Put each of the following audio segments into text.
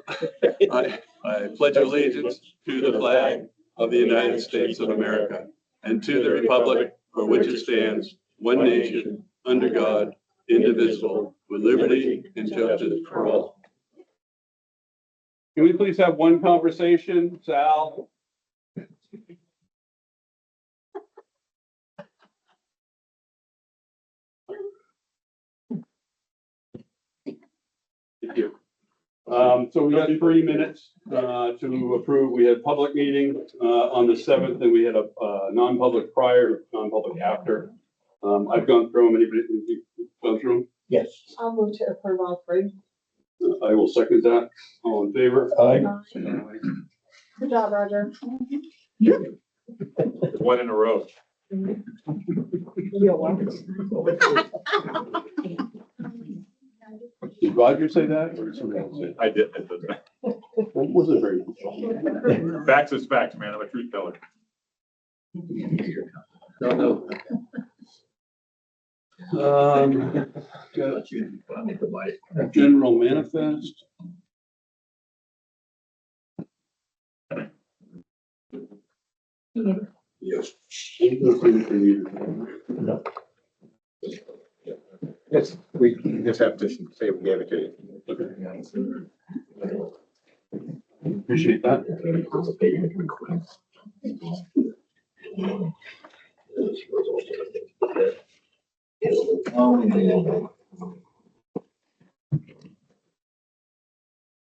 I pledge allegiance to the flag of the United States of America and to the republic for which it stands, one nation, under God, indivisible, with liberty and justice for all. Can we please have one conversation, Sal? Thank you. So we got 3 minutes to approve. We had public meeting on the 7th, and we had a non-public prior, non-public after. I've gone through them. Anybody gone through them? Yes. I'll move to approve all three. I will second that. All in favor? Aye. Good job, Roger. One in a row. You're welcome. Did Roger say that, or did somebody else say it? I did. What was it very? Facts is facts, man. I'm a truth teller. No. Got a general manifest. Yes. Yes, we just have to say we gave it to you. Appreciate that.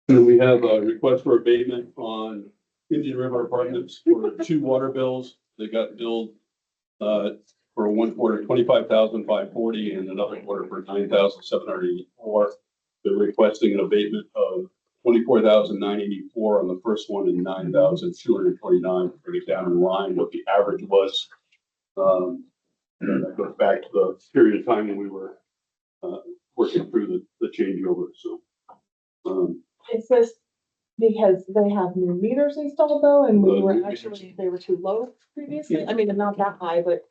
And we have a request for abatement on Indian River Apartments for 2 water bills. They got billed for one quarter, 25,540, and another quarter for 9,784. They're requesting an abatement of 24,984 on the first one and 9,229 to bring it down in line what the average was. And that goes back to the period of time when we were working through the changeover. So Is this because they have new meters installed though, and we were New actually, they were too low previously? I mean, not that high, but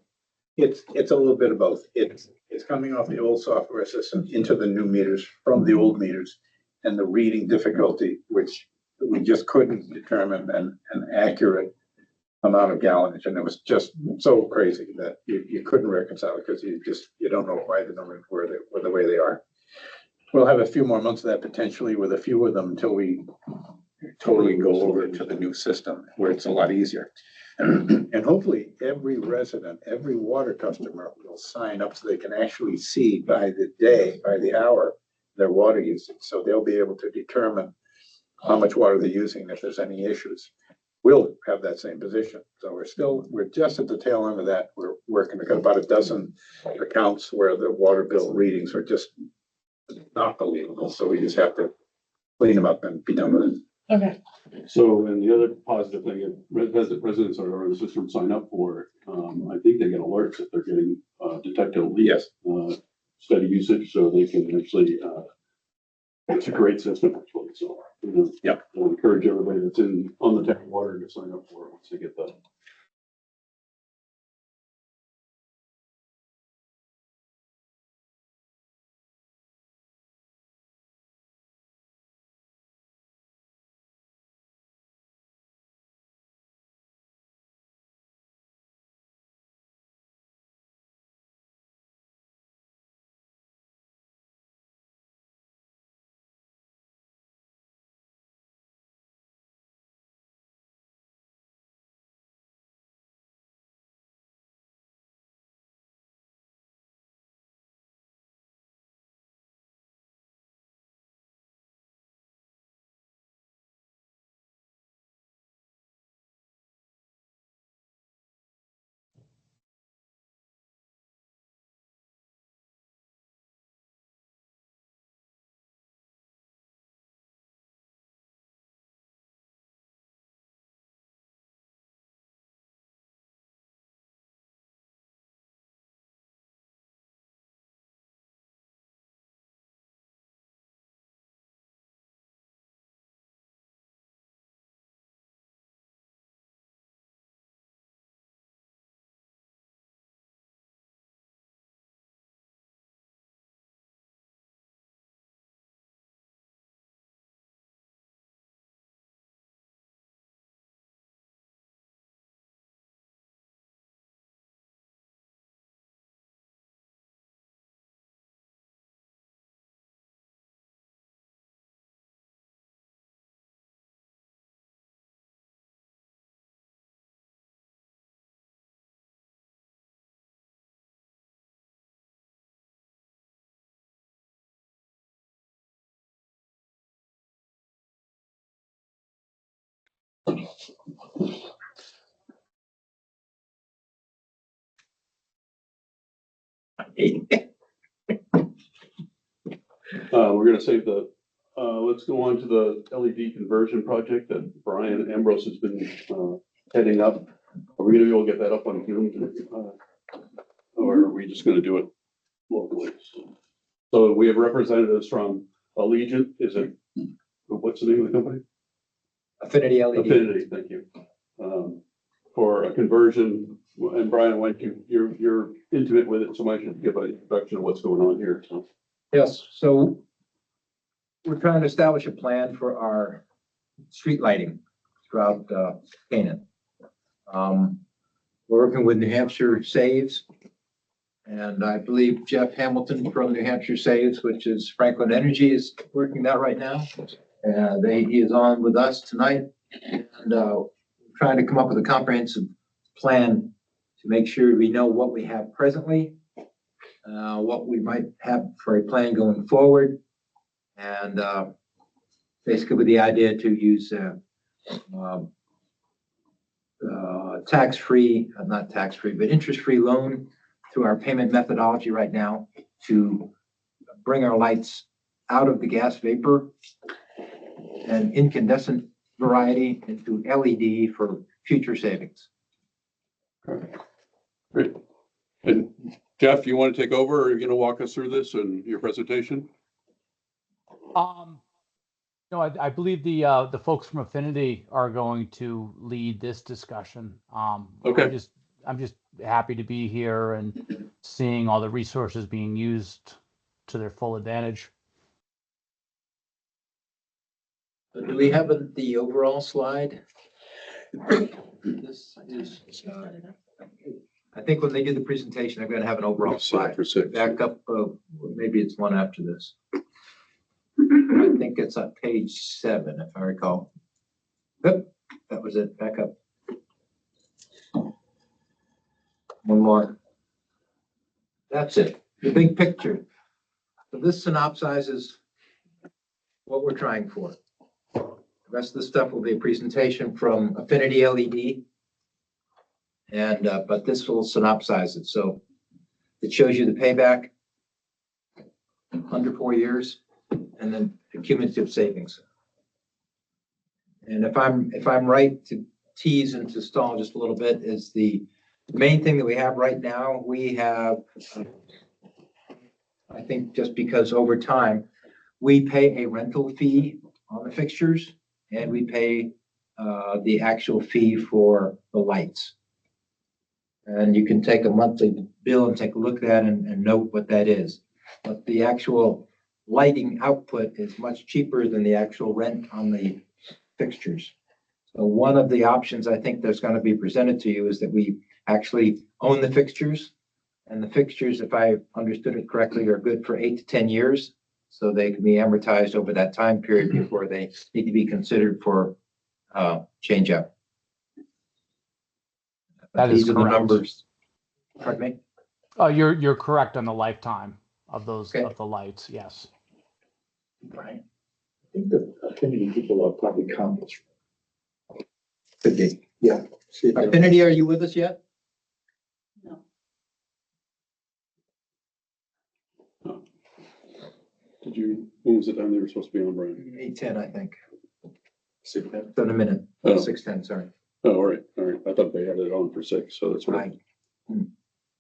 It's a little bit of both. It's coming off the old software system into the new meters from the old meters, and the reading difficulty, which we just couldn't determine an accurate amount of gallonage, and it was just so crazy that you couldn't reconcile it because you don't know why the numbers were the way they are. We'll have a few more months of that potentially with a few of them until we totally go over to the new system where it's a lot easier. And hopefully every resident, every water customer will sign up so they can actually see by the day, by the hour, their water usage. So they'll be able to determine how much water they're using, if there's any issues. We'll have that same position. So we're just at the tail end of that. We're working, we've got about a dozen accounts where the water bill readings are just not believable. So we just have to clean them up and be done with it. okay. So, and the other positive thing, if residents are on the system sign up for it, I think they get alerts if they're getting detected leaks, steady usage, so they can actually, it's a great system actually, so. Yep. I'll encourage everybody that's on the tap water to sign up for it once they get that. We're gonna save let's go on to the LED conversion project that Brian Ambrose has been, heading up. Are we gonna be able to get that up on Zoom? Or are we just gonna do it locally? So we have representatives from Allegiant, what's the name of the company? Affinity LED. Affinity, thank you. For a conversion, and Brian, you're intimate with it, so I should give an introduction of what's going on here, so. Yes, so we're trying to establish a plan for our street lighting throughout Canaan. We're working with New Hampshire Saves. And I believe Jeff Hamilton from New Hampshire Saves, which is Franklin Energy, is working that right now. He is on with us tonight, and trying to come up with a comprehensive plan to make sure we know what we have presently, what we might have for a plan going forward, and basically with the idea to use tax-free, not tax-free, but interest-free loan through our payment methodology right now to bring our lights out of the gas vapor and incandescent variety into LED for future savings. Great. And Jeff, you want to take over, or are you gonna walk us through this and your presentation? No, I believe the folks from Affinity are going to lead this discussion. Okay. I'm just happy to be here and seeing all the resources being used to their full advantage. Do we have the overall slide? This is, I think when they do the presentation, I'm gonna have an overall slide. For six. Back up, maybe it's one after this. I think it's on page 7, if I recall. Yep, that was it. Back up. One more. That's it. The big picture. So this synopsizes what we're trying for. The rest of the stuff will be a presentation from Affinity LED. And, but this will synopsize it. So it shows you the payback under 4 years and then the cumulative savings. And if I'm right to tease and to stall just a little bit, is the main thing that we have right now, we have, I think just because over time, we pay a rental fee on the fixtures and we pay the actual fee for the lights. And you can take a monthly bill and take a look at that and note what that is. But the actual lighting output is much cheaper than the actual rent on the fixtures. So one of the options I think that's going to be presented to you is that we actually own the fixtures. And the fixtures, if I understood it correctly, are good for 8 to 10 years. So they can be amortized over that time period before they need to be considered for change out. That is These are the correct. numbers. Pardon me? Oh, you're correct on the lifetime of those, Okay. of the lights, yes. Brian? I think the Affinity people are probably comments. Could be. Yeah. See if they're- Affinity, are you with us yet? When was the time they were supposed to be on, Brian? 8:10, I think. see if they're- So in a minute. Oh. 6:10, sorry. Oh, all right. I thought they had it on for 6, so that's what, Right.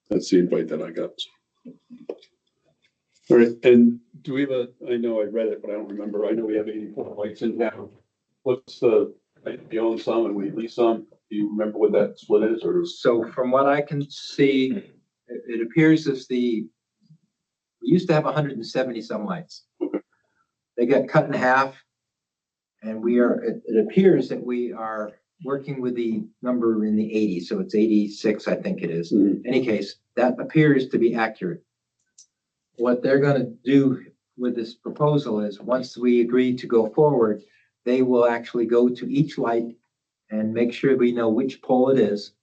that's the invite that I got. All right, and do we have I know I read it, but I don't remember. I know we have 84 lights in town. What's we own some and we lease some? Do you remember what that split is, or? So from what I can see, it appears as we used to have 170 some lights. Okay. They got cut in half. And it appears that we are working with the number in the 80s. So it's 86, I think it is. Mhm. In any case, that appears to be accurate. What they're going to do with this proposal is once we agree to go forward, they will actually go to each light and make sure we know which pole it is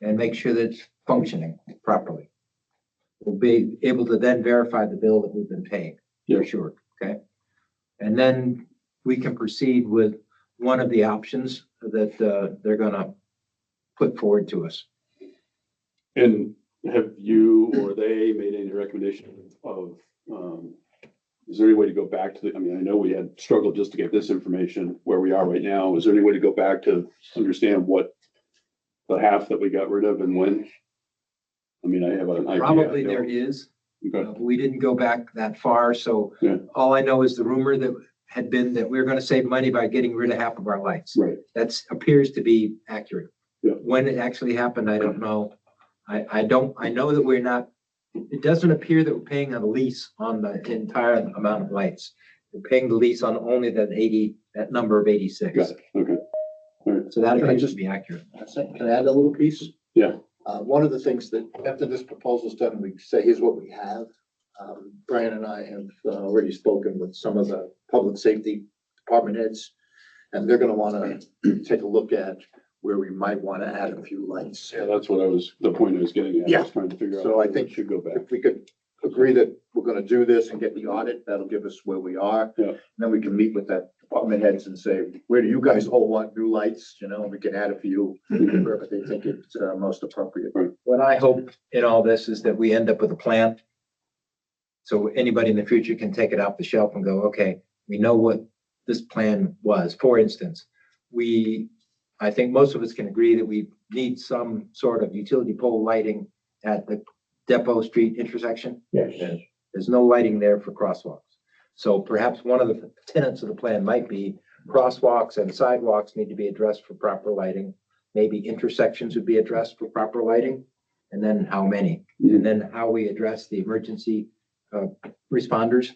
and make sure that it's functioning properly. We'll be able to then verify the bill that we've been paying. Yeah. For sure, okay? And then we can proceed with one of the options that, they're gonna put forward to us. And have you or they made any recommendation of, is there any way to go back to the, I mean, I know we had struggled just to get this information where we are right now. Is there any way to go back to understand what the half that we got rid of and when? I mean, I have an idea. Probably there is. Okay. We didn't go back that far, so Yeah. all I know is the rumor that had been that we were gonna save money by getting rid of half of our lights. Right. That appears to be accurate. Yeah. When it actually happened, I don't know. I know that we're not, it doesn't appear that we're paying a lease on the entire amount of lights. We're paying the lease on only that number of 86. Got it. Okay. So that Can I appears just- to be accurate. Can I add a little piece? Yeah. One of the things that after this proposal's done, we say, here's what we have. Brian and I have already spoken with some of the public safety department heads. And they're gonna wanna take a look at where we might wanna add a few lights. Yeah, that's what the point I was getting at. I was trying to figure out. So I where think it should go back. If we could agree that we're gonna do this and get the audit, that'll give us where we are. Yeah. Then we can meet with that department heads and say, where do you guys all want new lights? You know, and we can add a few wherever they think it's most appropriate. What I hope in all this is that we end up with a plan. So anybody in the future can take it off the shelf and go, okay, we know what this plan was. For instance, I think most of us can agree that we need some sort of utility pole lighting at the Depot Street intersection. Yes. There's no lighting there for crosswalks. So perhaps one of the tenets of the plan might be crosswalks and sidewalks need to be addressed for proper lighting. Maybe intersections would be addressed for proper lighting, and then how many? And then how we address the emergency responders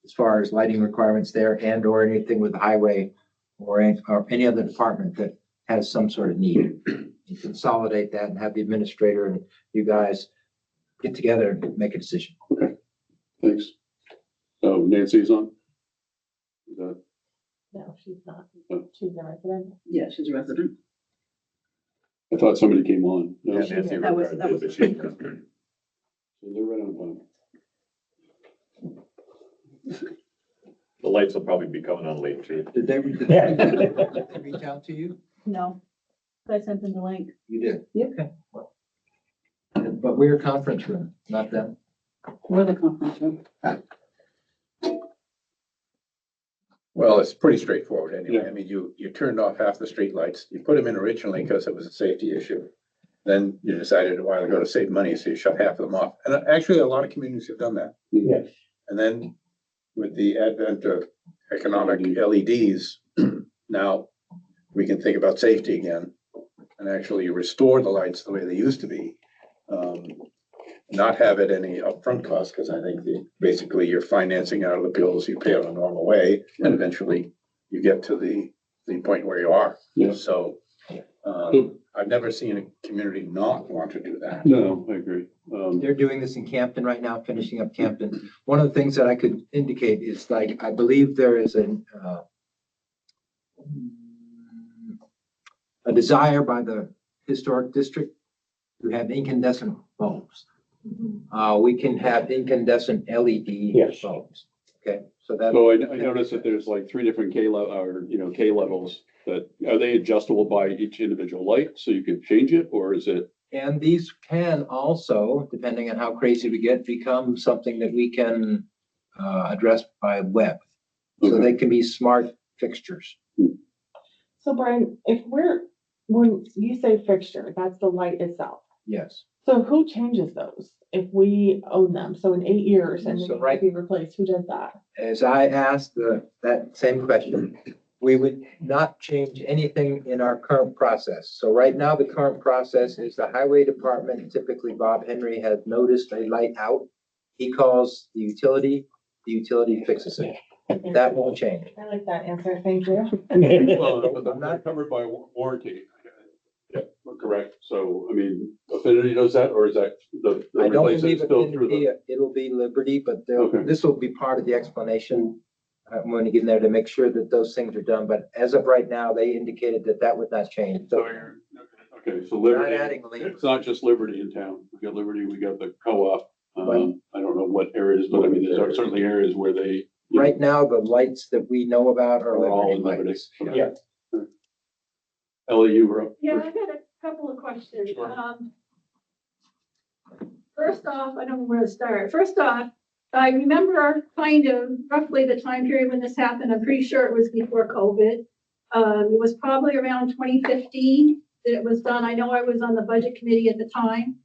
as far as lighting requirements there and or anything with the highway or any other department that has some sort of need. You consolidate that and have the administrator and you guys get together and make a decision. Thanks. So Nancy's on? Is that, No, she's not. Oh. She's a resident. Yeah, she's a resident. I thought somebody came on. No? Yeah, Nancy That was- Rivera that did, was- but she- So they're right on time. The lights will probably be coming on late too. Did they reach out to you? No, I sent them the link. You did? Yep. Okay. Well, but we're a conference room, not them. We're the conference room. Well, it's pretty straightforward anyway. Yeah. I mean, you turned off half the streetlights. You put them in originally because it was a safety issue. Then you decided a while ago to save money, so you shut half of them off. And actually, a lot of communities have done that. Yes. And then with the advent of economic LEDs, now we can think about safety again and actually restore the lights the way they used to be. Not have it any upfront cost, because I think basically you're financing out of the bills you pay on a normal way, and eventually you get to the point where you are. Yeah. So, I've never seen a community not want to do that. No, I agree. They're doing this in Campton right now, finishing up Campton. One of the things that I could indicate is like, I believe there is a desire by the historic district to have incandescent bulbs. We can have incandescent LED bulbs. Okay, so that. So I noticed that there's like 3 different K levels that, are they adjustable by each individual light? So you can change it, or is it? And these can also, depending on how crazy we get, become something that we can address by web. So Okay. they can be smart fixtures. So Brian, when you say fixture, that's the light itself. Yes. So who changes those if we own them? So in 8 years and So they need right- to be replaced, who does that? As I asked that same question, we would not change anything in our current process. So right now, the current process is the highway department, typically Bob Henry, has noticed a light out. He calls the utility fixes it. That won't change. I like that answer, thank you. Well, I'm not covered by warranty. Yeah, correct. So, I mean, Affinity does that, or is that the I don't replacement believe still through it'll be Liberty, but Okay. this will be part of the explanation. I'm going to get in there to make sure that those things are done, but as of right now, they indicated that would not change. So So you're, okay, so we're not Liberty, adding a link. it's not just Liberty in town. We got Liberty, we got the co-op. Right. I don't know what areas, but I mean, there's certainly areas where they. Right now, the lights that we know about are Are all Liberty in Liberty. lights. Okay. Ellie, you were up. Yeah, I got a couple of questions. Sure. First off, I don't know where to start. First off, I remember kind of roughly the time period when this happened. I'm pretty sure it was before COVID. It was probably around 2015 that it was done. I know I was on the budget committee at the time.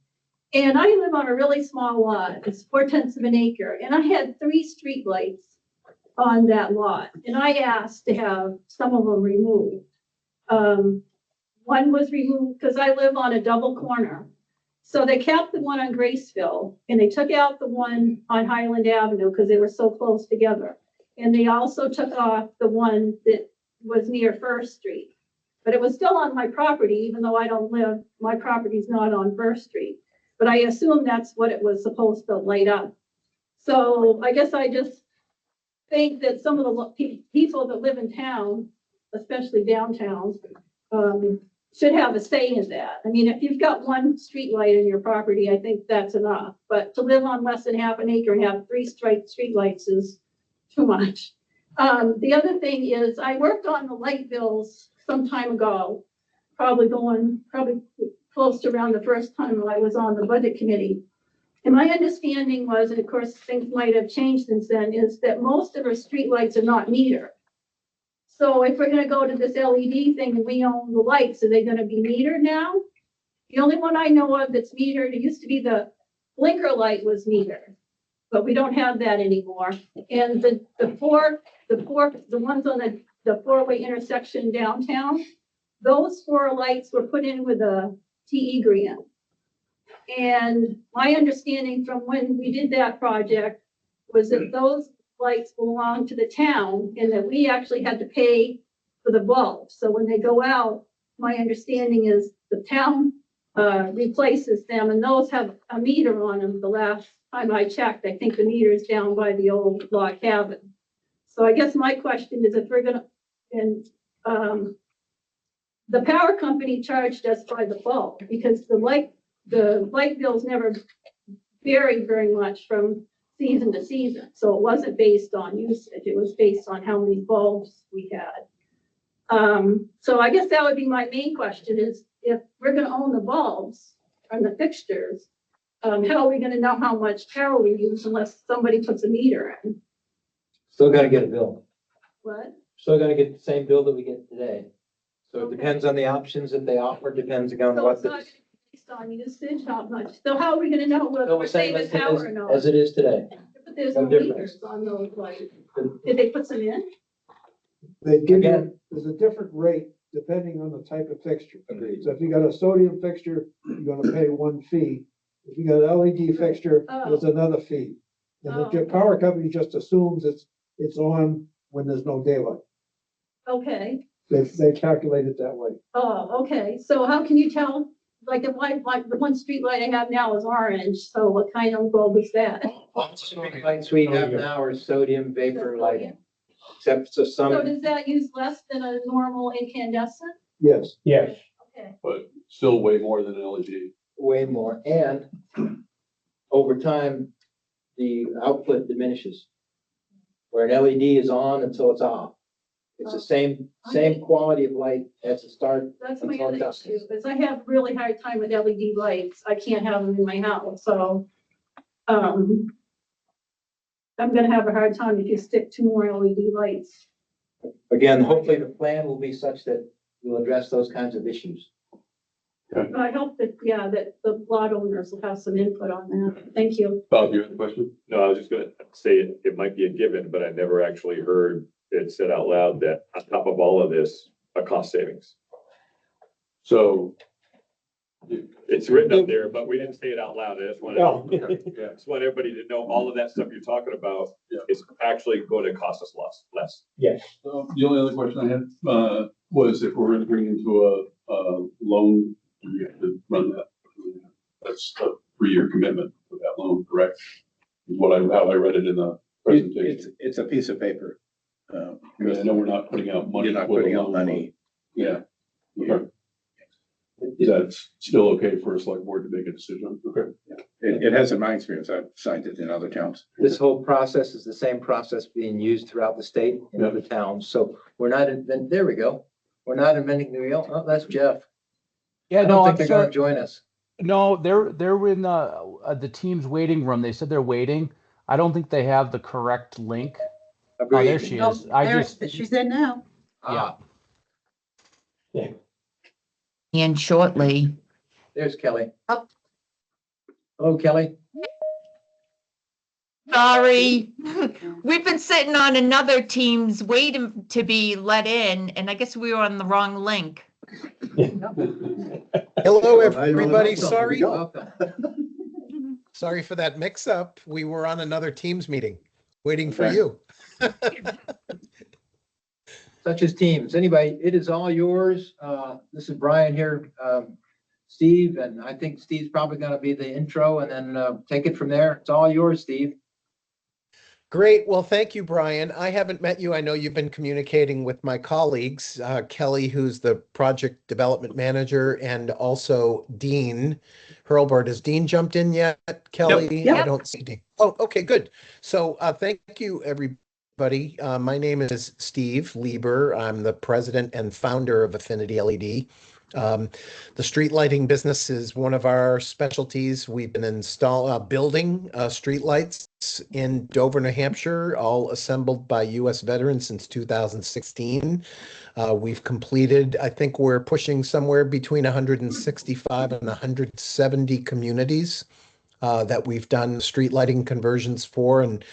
And I live on a really small lot. It's 4/10 of an acre. And I had 3 streetlights on that lot. And I asked to have some of them removed. One was removed because I live on a double corner. So they kept the one on Graceville and they took out the one on Highland Avenue because they were so close together. And they also took off the one that was near First Street. But it was still on my property, even though I don't live, my property's not on First Street. But I assume that's what it was supposed to light up. So I guess I just think that some of the people that live in town, especially downtown, should have a say in that. I mean, if you've got 1 street light in your property, I think that's enough. But to live on less than half an acre and have 3 street lights is too much. The other thing is I worked on the light bills some time ago, probably close to around the first time I was on the budget committee. And my understanding was, and of course things might have changed since then, is that most of our streetlights are not metered. So if we're gonna go to this LED thing and we own the lights, are they gonna be metered now? The only one I know of that's metered, it used to be the blinker light was metered, but we don't have that anymore. And the ones on the 4-way intersection downtown, those 4 lights were put in with a TE grant. And my understanding from when we did that project was that those lights belong to the town and that we actually had to pay for the bulbs. So when they go out, my understanding is the town replaces them and those have a meter on them. The last time I checked, I think the meter is down by the old log cabin. So I guess my question is if we're gonna, and the power company charged us by the bulb because the light bills never varied very much from season to season. So it wasn't based on usage. It was based on how many bulbs we had. So I guess that would be my main question is if we're going to own the bulbs and the fixtures, how are we going to know how much power we use unless somebody puts a meter in? Still gotta get a bill. What? Still gotta get the same bill that we get today. So it Okay. depends on the options that they offer, depends on So what it's not the. gonna be based on usage, how much? So how are we going to know whether Still we're the same saving power or not? as it is today. But there's no no difference. meters on those lights. Did they put some in? They give Again. you, there's a different rate depending on the type of fixture. Agreed. So if you got a sodium fixture, you're gonna pay 1 fee. If you got an LED fixture, there's another fee. And Oh. the power company just assumes it's on when there's no daylight. Okay. They calculate it that way. Oh, okay. So how can you tell? Like the one street light I have now is orange. So what kind of bulb is that? All the street lights we have now are sodium vapor lighting, except for So some, does that use less than a normal incandescent? Yes. yes, Okay. But still way more than an LED. way more. And over time, the output diminishes. Where an LED is on until it's off. It's the same quality of light as the start. That's my until it other dusk. issue, because I have a really hard time with LED lights. I can't have them in my house, so, I'm gonna have a hard time if you stick 2 more LED lights. Again, hopefully the plan will be such that we'll address those kinds of issues. But I hope that, yeah, that the lot owners will have some input on that. Thank you. Bob, you have a question? No, I was just gonna say it might be a given, but I never actually heard it said out loud that on top of all of this, a cost savings. So. It's written up there, but we didn't say it out loud. I just Okay, yeah. just want everybody to know all of that stuff you're talking about Yeah. is actually going to cost us less. Yes. The only other question I had, was if we're gonna bring into a loan, do we have to run that? That's a 3-year commitment for that loan, correct? Is how I read it in the presentation. It's a piece of paper. I mean, I know we're not putting out money. You're not for the putting out loan, money. but- Yeah. Okay. Is that still okay for a select board to make a decision? Okay. It has, in my experience, I've signed it in other towns. This whole process is the same process being used throughout the state and other towns. So we're not, there we go. We're not amending the wheel. Oh, that's Jeff. Yeah, I no, don't I'm think they're gonna sorry. join us. No, they're in the team's waiting room. They said they're waiting. I don't think they have the correct link. Oh, there Agreed. she Oh, is. I there, just, she's in now. Ah, And shortly. there's Kelly. Up. Hello, Kelly. Sorry. We've been sitting on another team's waiting to be let in, and I guess we were on the wrong link. Hello, Well, everybody. welcome. Sorry, Welcome. sorry for that mix-up. We were on another Teams meeting, waiting for Okay. you. Such as Teams. Anybody, it is all yours. This is Brian here, Steve, and I think Steve's probably gonna be the intro and then take it from there. It's all yours, Steve. Great. Well, thank you, Brian. I haven't met you. I know you've been communicating with my colleagues, Kelly, who's the project development manager, and also Dean Hurlburt. Has Dean jumped in yet, Kelly? Yep. I don't see Dean. Oh, okay, good. So thank you, everybody. My name is Steve Lieber. I'm the president and founder of Affinity LED. The street lighting business is one of our specialties. We've been building street lights in Dover, New Hampshire, all assembled by U.S. veterans since 2016. We've completed, I think we're pushing somewhere between 165 and 170 communities that we've done street lighting conversions for, and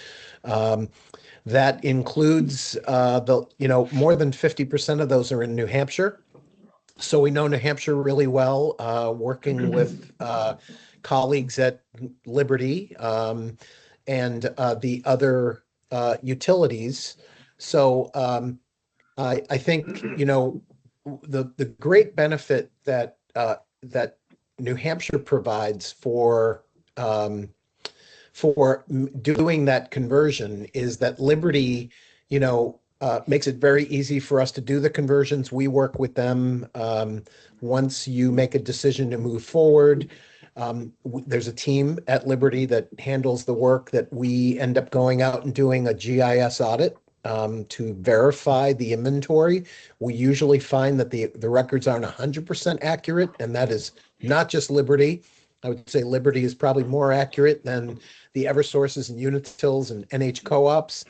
that includes more than 50% of those are in New Hampshire. So we know New Hampshire really well, working with colleagues at Liberty and the other utilities. So I think, the great benefit that that New Hampshire provides for doing that conversion is that Liberty, makes it very easy for us to do the conversions. We work with them. Once you make a decision to move forward, there's a team at Liberty that handles the work that we end up going out and doing a GIS audit to verify the inventory. We usually find that the records aren't 100% accurate, and that is not just Liberty. I would say Liberty is probably more accurate than the Eversources and Unitils and NH Co-ops.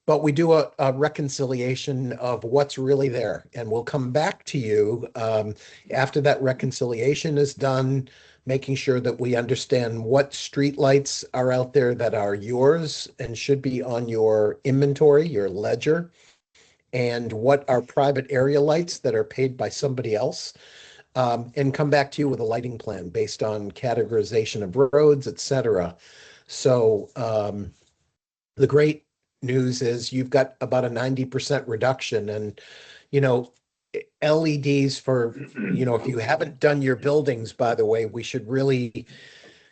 But we do a reconciliation of what's really there, and we'll come back to you after that reconciliation is done, making sure that we understand what streetlights are out there that are yours and should be on your inventory, your ledger, and what are private area lights that are paid by somebody else, and come back to you with a lighting plan based on categorization of roads, et cetera. So the great news is you've got about a 90% reduction, and LEDs for, if you haven't done your buildings, by the way, we should really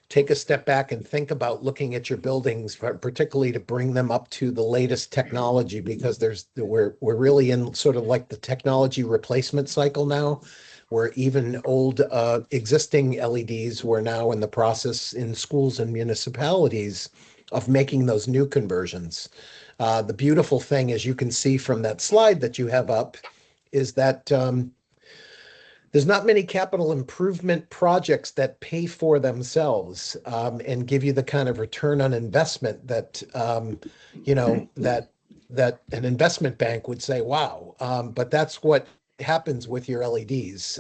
take a step back and think about looking at your buildings, particularly to bring them up to the latest technology, because we're really in sort of like the technology replacement cycle now, where even old existing LEDs, we're now in the process in schools and municipalities of making those new conversions. The beautiful thing, as you can see from that slide that you have up, is that there's not many capital improvement projects that pay for themselves and give you the kind of return on investment that that an investment bank would say, wow. But that's what happens with your LEDs.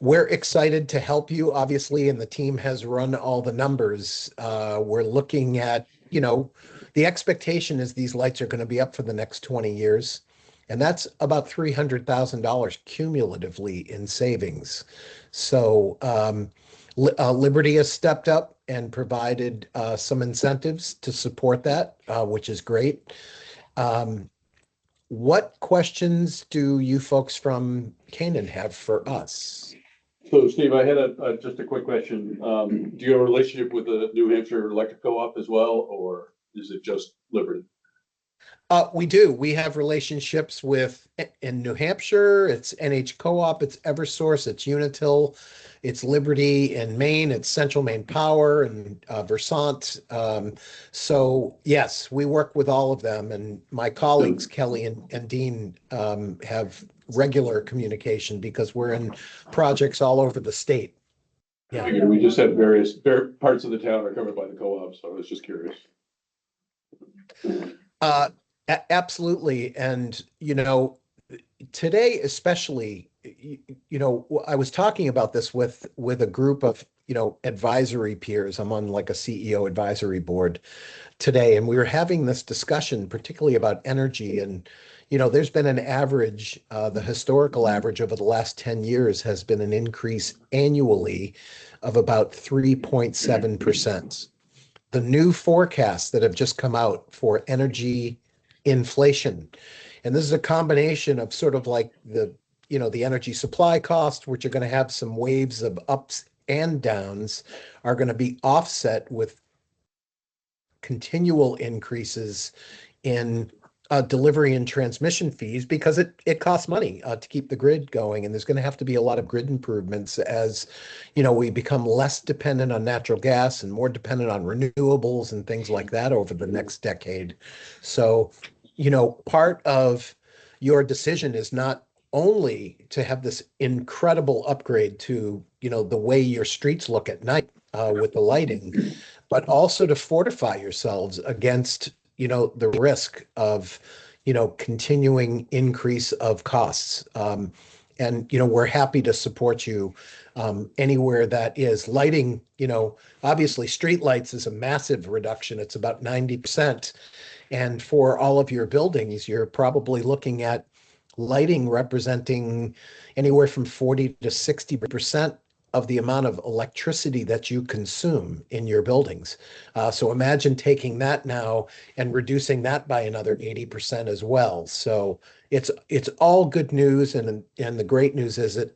We're excited to help you, obviously, and the team has run all the numbers. We're looking at, the expectation is these lights are going to be up for the next 20 years. And that's about $300,000 cumulatively in savings. So Liberty has stepped up and provided some incentives to support that, which is great. What questions do you folks from Canaan have for us? So Steve, I had just a quick question. Do you have a relationship with the New Hampshire Electric Co-op as well, or is it just Liberty? We do. We have relationships with, in New Hampshire, it's NH Co-op, it's Eversource, it's Unitil, it's Liberty in Maine, it's Central Maine Power and Versant. So yes, we work with all of them, and my colleagues, Kelly and Dean, have regular communication because we're in projects all over the state. Yeah. We just have various parts of the town are covered by the co-op, so I was just curious. Absolutely. And, today especially, I was talking about this with a group of, advisory peers. I'm on like a CEO advisory board today, and we were having this discussion, particularly about energy. And, there's been an average, the historical average over the last 10 years has been an increase annually of about 3.7%. The new forecasts that have just come out for energy inflation. And this is a combination of sort of like the energy supply cost, which are going to have some waves of ups and downs, are going to be offset with continual increases in delivery and transmission fees because it costs money to keep the grid going. And there's going to have to be a lot of grid improvements as, we become less dependent on natural gas and more dependent on renewables and things like that over the next decade. So, part of your decision is not only to have this incredible upgrade to, the way your streets look at night with the lighting, but also to fortify yourselves against the risk of, continuing increase of costs. And, we're happy to support you anywhere that is. Lighting, obviously street lights is a massive reduction. It's about 90%. And for all of your buildings, you're probably looking at lighting representing anywhere from 40 to 60% of the amount of electricity that you consume in your buildings. So imagine taking that now and reducing that by another 80% as well. So it's all good news, and the great news is that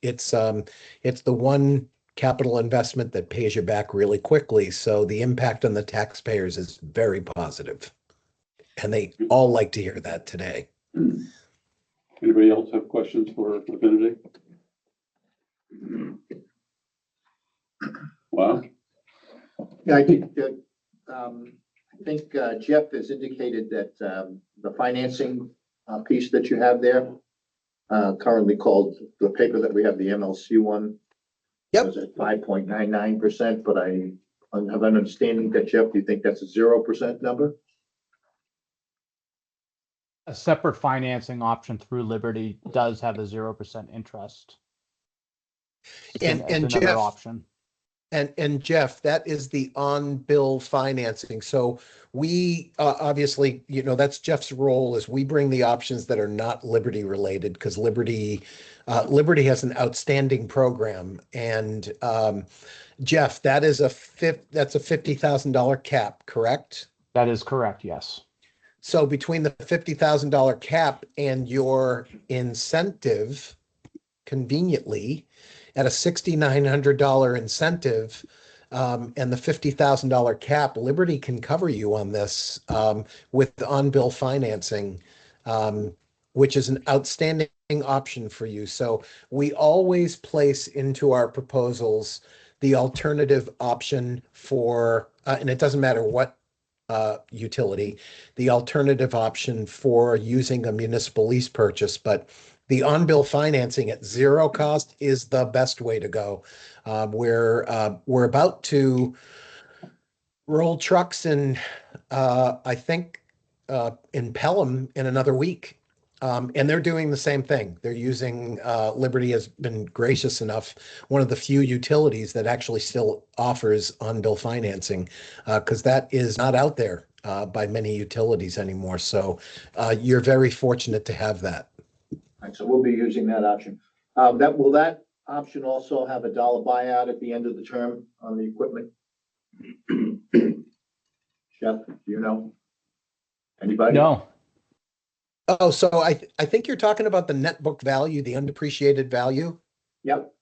it's the one capital investment that pays you back really quickly. So the impact on the taxpayers is very positive, and they all like to hear that today. Anybody else have questions for Affinity? Wow. Yeah, I think Jeff has indicated that the financing piece that you have there, currently called the paper that we have, the MLC one. Yep. Was at 5.99%, but I have an understanding that, Jeff, you think that's a 0% number? A separate financing option through Liberty does have a 0% interest. And As another Jeff, option. And Jeff, that is the on-bill financing. So we obviously, that's Jeff's role, is we bring the options that are not Liberty related, because Liberty has an outstanding program. And Jeff, that's a $50,000 cap, correct? That is correct, yes. So between the $50,000 cap and your incentive, conveniently, at a $6,900 incentive and the $50,000 cap, Liberty can cover you on this with on-bill financing, which is an outstanding option for you. So we always place into our proposals the alternative option for, and it doesn't matter what utility, the alternative option for using a municipal lease purchase, but the on-bill financing at zero cost is the best way to go. We're about to roll trucks in, I think, in Pelham in another week. And they're doing the same thing. They're using, Liberty has been gracious enough, one of the few utilities that actually still offers on-bill financing, because that is not out there by many utilities anymore. So you're very fortunate to have that. Right, so we'll be using that option. Will that option also have a dollar buyout at the end of the term on the equipment? Jeff, do you know? Anybody? No. Oh, so I think you're talking about the net book value, the undepreciated value. Yep.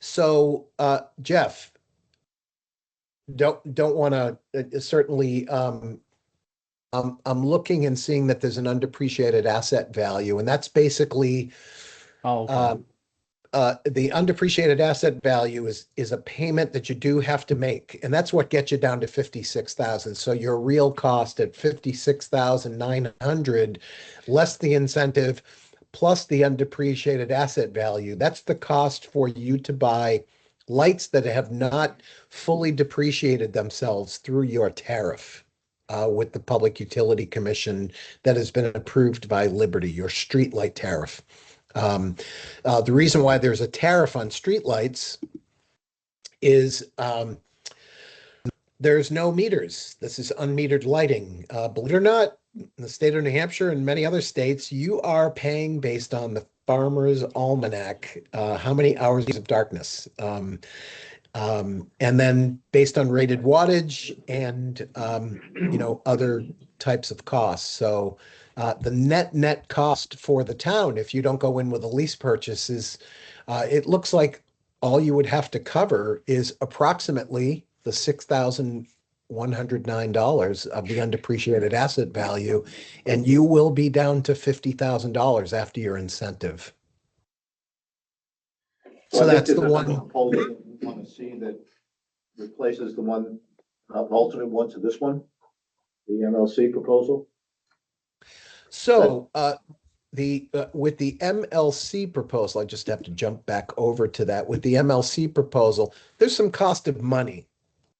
So Jeff, don't want to certainly I'm looking and seeing that there's an undepreciated asset value, and that's basically Oh, okay. the undepreciated asset value is a payment that you do have to make, and that's what gets you down to 56,000. So your real cost at 56,900, less the incentive, plus the undepreciated asset value. That's the cost for you to buy lights that have not fully depreciated themselves through your tariff. With the Public Utility Commission that has been approved by Liberty, your street light tariff. The reason why there's a tariff on streetlights is there's no meters. This is unmetered lighting. Believe it or not, in the state of New Hampshire and many other states, you are paying based on the Farmer's Almanac, how many hours of darkness. And then based on rated wattage and, other types of costs. So the net cost for the town, if you don't go in with a lease purchase, is it looks like all you would have to cover is approximately the $6,109 of the undepreciated asset value, and you will be down to $50,000 after your incentive. So I think that's the there's one. another proposal we want to see that replaces the one, alternate one to this one, the MLC proposal. So with the MLC proposal, I just have to jump back over to that. With the MLC proposal, there's some cost of money.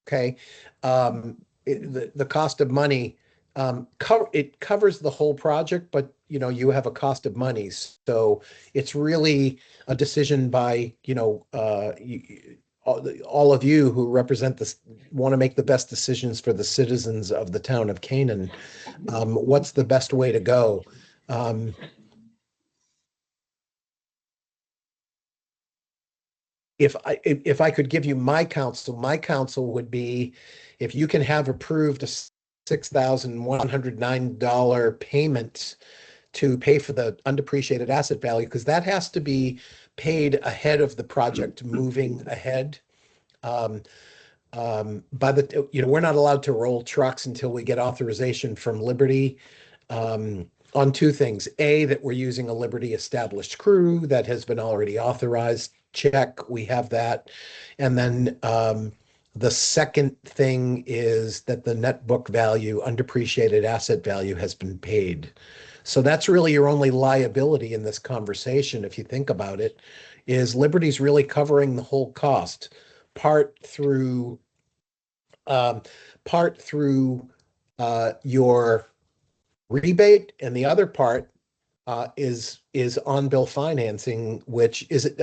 Okay. The cost of money, it covers the whole project, but you have a cost of money. So it's really a decision by, all of you who represent this, want to make the best decisions for the citizens of the town of Canaan. What's the best way to go? If I could give you my counsel would be, if you can have approved a $6,109 payment to pay for the undepreciated asset value, because that has to be paid ahead of the project moving ahead. We're not allowed to roll trucks until we get authorization from Liberty on two things. A, that we're using a Liberty established crew that has been already authorized. Check, we have that. And then the second thing is that the net book value, undepreciated asset value, has been paid. So that's really your only liability in this conversation, if you think about it, is Liberty's really covering the whole cost, part through your rebate, and the other part is on-bill financing, which is it,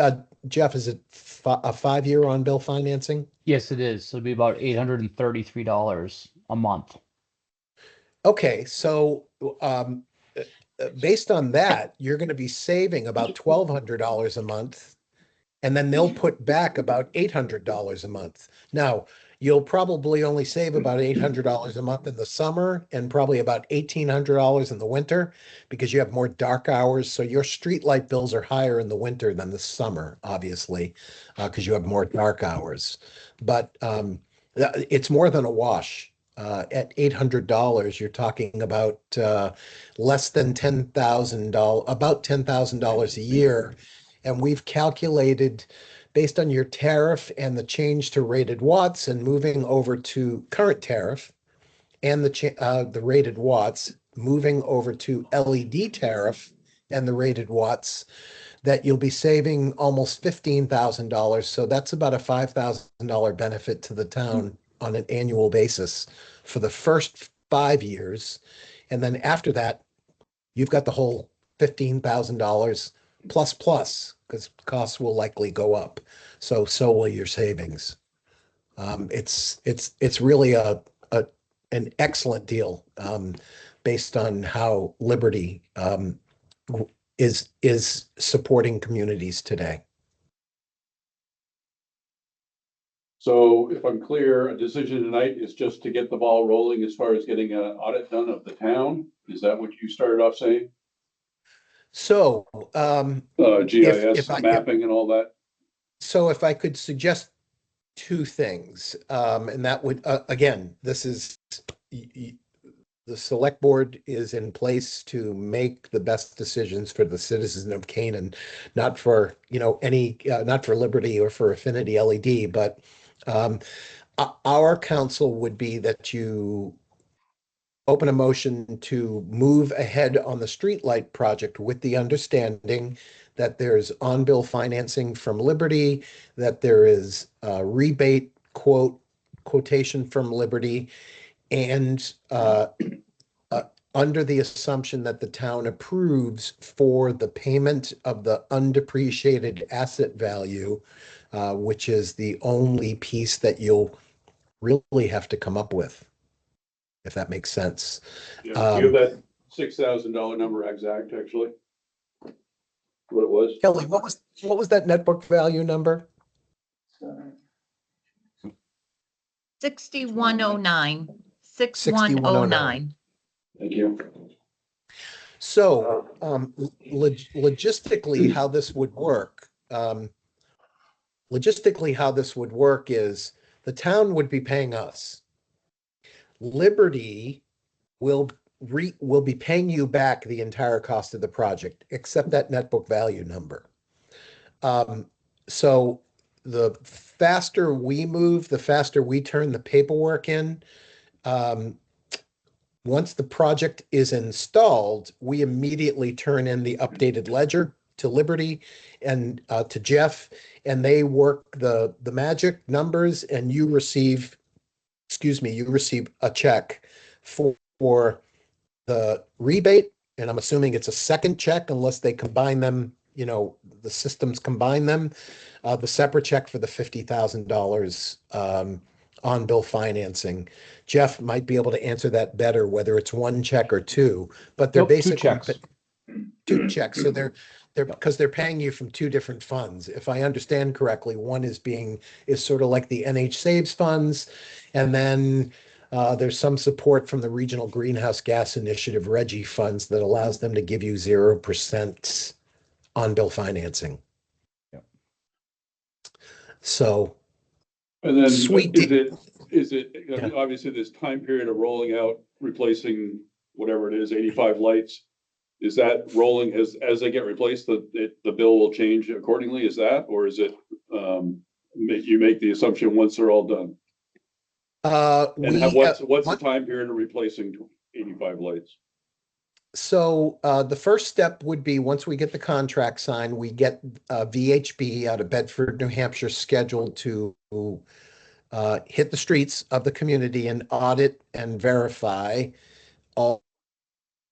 Jeff, is it a 5-year on-bill financing? Yes, it is. So it'll be about $833 a month. Okay, so based on that, you're going to be saving about $1,200 a month, and then they'll put back about $800 a month. Now, you'll probably only save about $800 a month in the summer and probably about $1,800 in the winter, because you have more dark hours. So your street light bills are higher in the winter than the summer, obviously, because you have more dark hours. But it's more than a wash. At $800, you're talking about less than $10,000, about $10,000 a year. And we've calculated, based on your tariff and the change to rated watts and moving over to current tariff, and the rated watts, moving over to LED tariff and the rated watts, that you'll be saving almost $15,000. So that's about a $5,000 benefit to the town on an annual basis for the first 5 years. And then after that, you've got the whole $15,000 plus, because costs will likely go up. So will your savings. It's really an excellent deal based on how Liberty is supporting communities today. So if I'm clear, a decision tonight is just to get the ball rolling as far as getting an audit done of the town? Is that what you started off saying? So GIS mapping and all that? So if I could suggest two things, and that would, again, this is, the select board is in place to make the best decisions for the citizens of Canaan, not for, not for Liberty or for Affinity LED, but our counsel would be that you open a motion to move ahead on the streetlight project with the understanding that there's on-bill financing from Liberty, that there is a rebate quotation from Liberty, and under the assumption that the town approves for the payment of the undepreciated asset value, which is the only piece that you'll really have to come up with, if that makes sense. Yeah, give that $6,000 number exact, actually. What it was. Kelly, what was that net book value number? 6109. 6109. Thank you. So, logistically, how this would work, is the town would be paying us. Liberty will be paying you back the entire cost of the project, except that net book value number. So the faster we move, the faster we turn the paperwork in. Once the project is installed, we immediately turn in the updated ledger to Liberty and to Jeff, and they work the magic numbers, and you receive a check for the rebate, and I'm assuming it's a second check unless they combine them, the systems combine them, the separate check for the $50,000 on-bill financing. Jeff might be able to answer that better, whether it's one check or two, but they're basically two checks. So they're because they're paying you from two different funds. If I understand correctly, one is sort of like the NH Saves funds, and then there's some support from the Regional Greenhouse Gas Initiative RGGI funds that allows them to give you 0% on-bill financing. Yep. So, and then sweet. Is it obviously this time period of rolling out, replacing whatever it is, 85 lights? Is that rolling as they get replaced, the bill will change accordingly? Is that, or is it you make the assumption once they're all done? What's the time period of replacing 85 lights? So the first step would be, once we get the contract signed, we get VHB out of Bedford, New Hampshire, scheduled to hit the streets of the community and audit and verify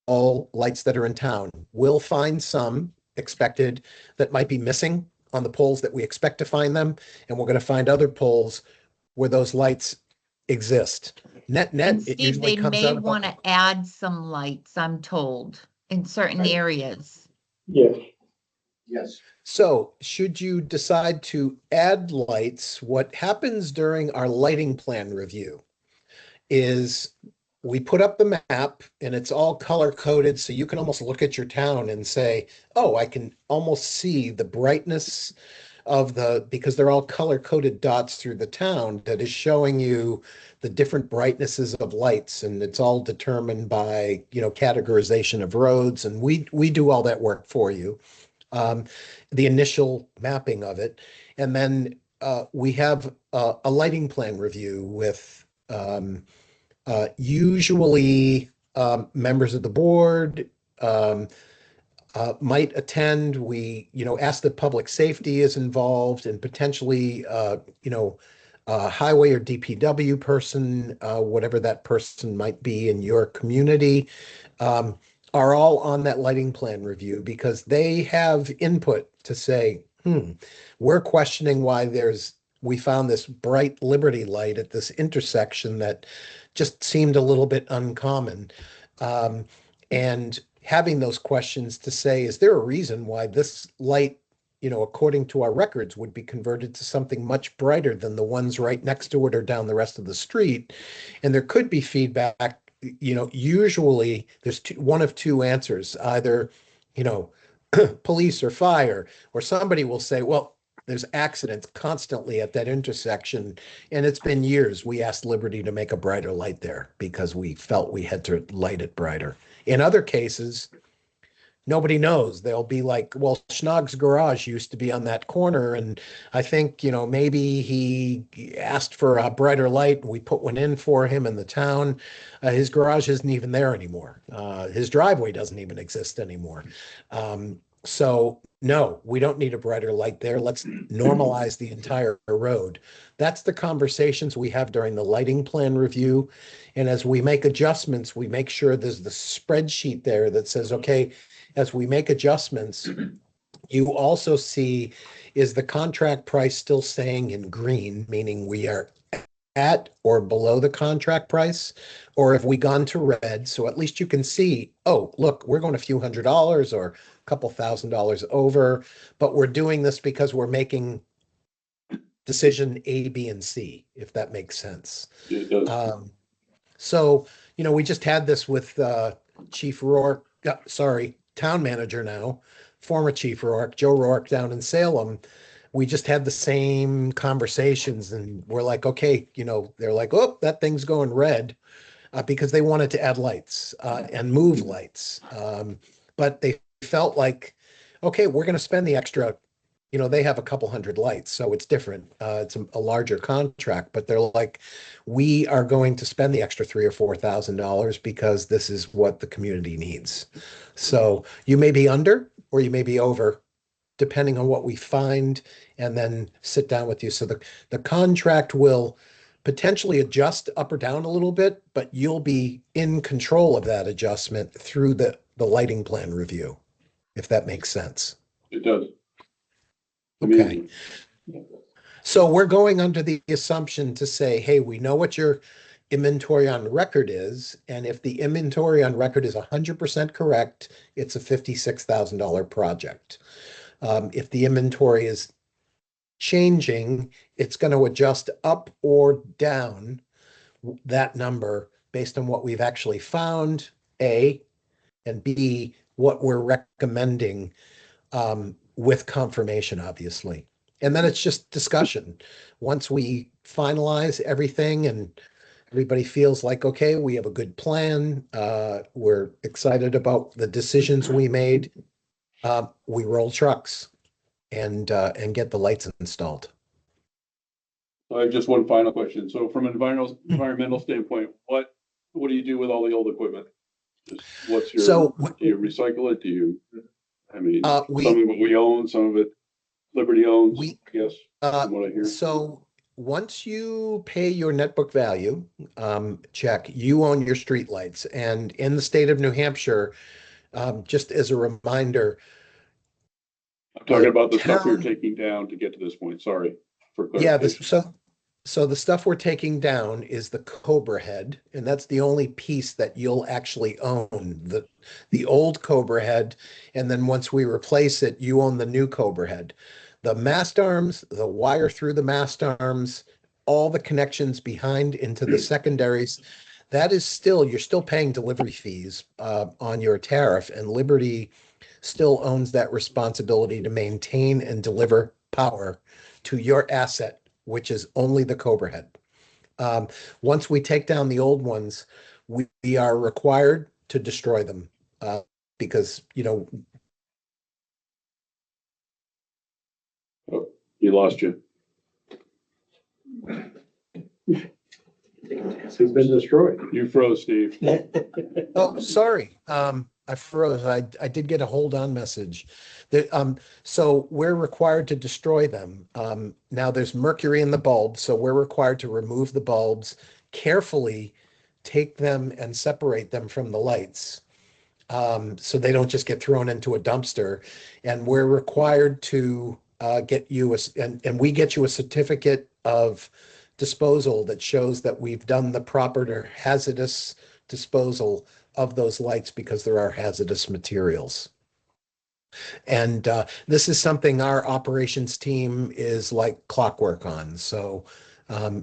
all lights that are in town. We'll find some expected that might be missing on the poles that we expect to find them, and we're going to find other poles where those lights exist. Net, And it Steve, usually they comes may out want to add some lights, I'm told, in certain areas. Yes. Yes. So should you decide to add lights, what happens during our lighting plan review is we put up the map and it's all color coded. So you can almost look at your town and say, oh, I can almost see the brightness of because they're all color coded dots through the town that is showing you the different brightnesses of lights. And it's all determined by, categorization of roads. And we do all that work for you. The initial mapping of it. And then we have a lighting plan review with usually members of the board might attend. We, ask that public safety is involved, and potentially, highway or DPW person, whatever that person might be in your community, are all on that lighting plan review, because they have input to say, we're questioning why we found this bright Liberty light at this intersection that just seemed a little bit uncommon. And having those questions to say, is there a reason why this light, according to our records, would be converted to something much brighter than the ones right next to it or down the rest of the street? And there could be feedback. Usually there's one of two answers, either, police or fire, or somebody will say, well, there's accidents constantly at that intersection. And it's been years. We asked Liberty to make a brighter light there because we felt we had to light it brighter. In other cases, nobody knows. They'll be like, well, Schnogg's garage used to be on that corner. And I think, maybe he asked for a brighter light and we put one in for him in the town. His garage isn't even there anymore. His driveway doesn't even exist anymore. So no, we don't need a brighter light there. Let's normalize the entire road. That's the conversations we have during the lighting plan review. And as we make adjustments, we make sure there's the spreadsheet there that says, okay, as we make adjustments, you also see, is the contract price still staying in green, meaning we are at or below the contract price, or have we gone to red? So at least you can see, oh, look, we're going a few $100s or a couple $1,000s over, but we're doing this because we're making decision A, B, and C, if that makes sense. It does. So, we just had this with Chief Rourke, town manager now, former Chief Rourke, Joe Rourke down in Salem. We just had the same conversations and we're like, okay, they're like, oh, that thing's going red because they wanted to add lights and move lights. But they felt like, okay, we're going to spend the extra, they have a couple hundred lights, so it's different. It's a larger contract, but they're like, we are going to spend the extra $3,000 or $4,000 because this is what the community needs. So you may be under or you may be over, depending on what we find, and then sit down with you. So the contract will potentially adjust up or down a little bit, but you'll be in control of that adjustment through the lighting plan review, if that makes sense. It does. Okay. So we're going under the assumption to say, hey, we know what your inventory on record is, and if the inventory on record is 100% correct, it's a $56,000 project. If the inventory is changing, it's going to adjust up or down that number based on what we've actually found, A, and B, what we're recommending with confirmation, obviously. And then it's just discussion. Once we finalize everything and everybody feels like, okay, we have a good plan, we're excited about the decisions we made, we roll trucks and get the lights installed. I have just one final question. So from an environmental standpoint, what do you do with all the old equipment? What's your, do you recycle it? Some of it we own, some of it Liberty owns, yes, from what I hear. So once you pay your net book value check, you own your streetlights. And in the state of New Hampshire, just as a reminder, I'm talking about the stuff you're taking down to get to this point. Sorry for clarification. Yeah, so the stuff we're taking down is the Cobra head, and that's the only piece that you'll actually own, the old Cobra head, and then once we replace it, you own the new Cobra head. The mast arms, the wire through the mast arms, all the connections behind into the secondaries, that is still, you're still paying delivery fees on your tariff, and Liberty still owns that responsibility to maintain and deliver power to your asset, which is only the Cobra head. Once we take down the old ones, we are required to destroy them because, Oh, you lost you. It's been destroyed. You froze, Steve. Oh, sorry. I froze. I did get a hold on message. So we're required to destroy them. Now there's mercury in the bulbs, so we're required to remove the bulbs, carefully take them and separate them from the lights. So they don't just get thrown into a dumpster. And we're required to get you and we get you a certificate of disposal that shows that we've done the proper hazardous disposal of those lights because there are hazardous materials. And this is something our operations team is like clockwork on. So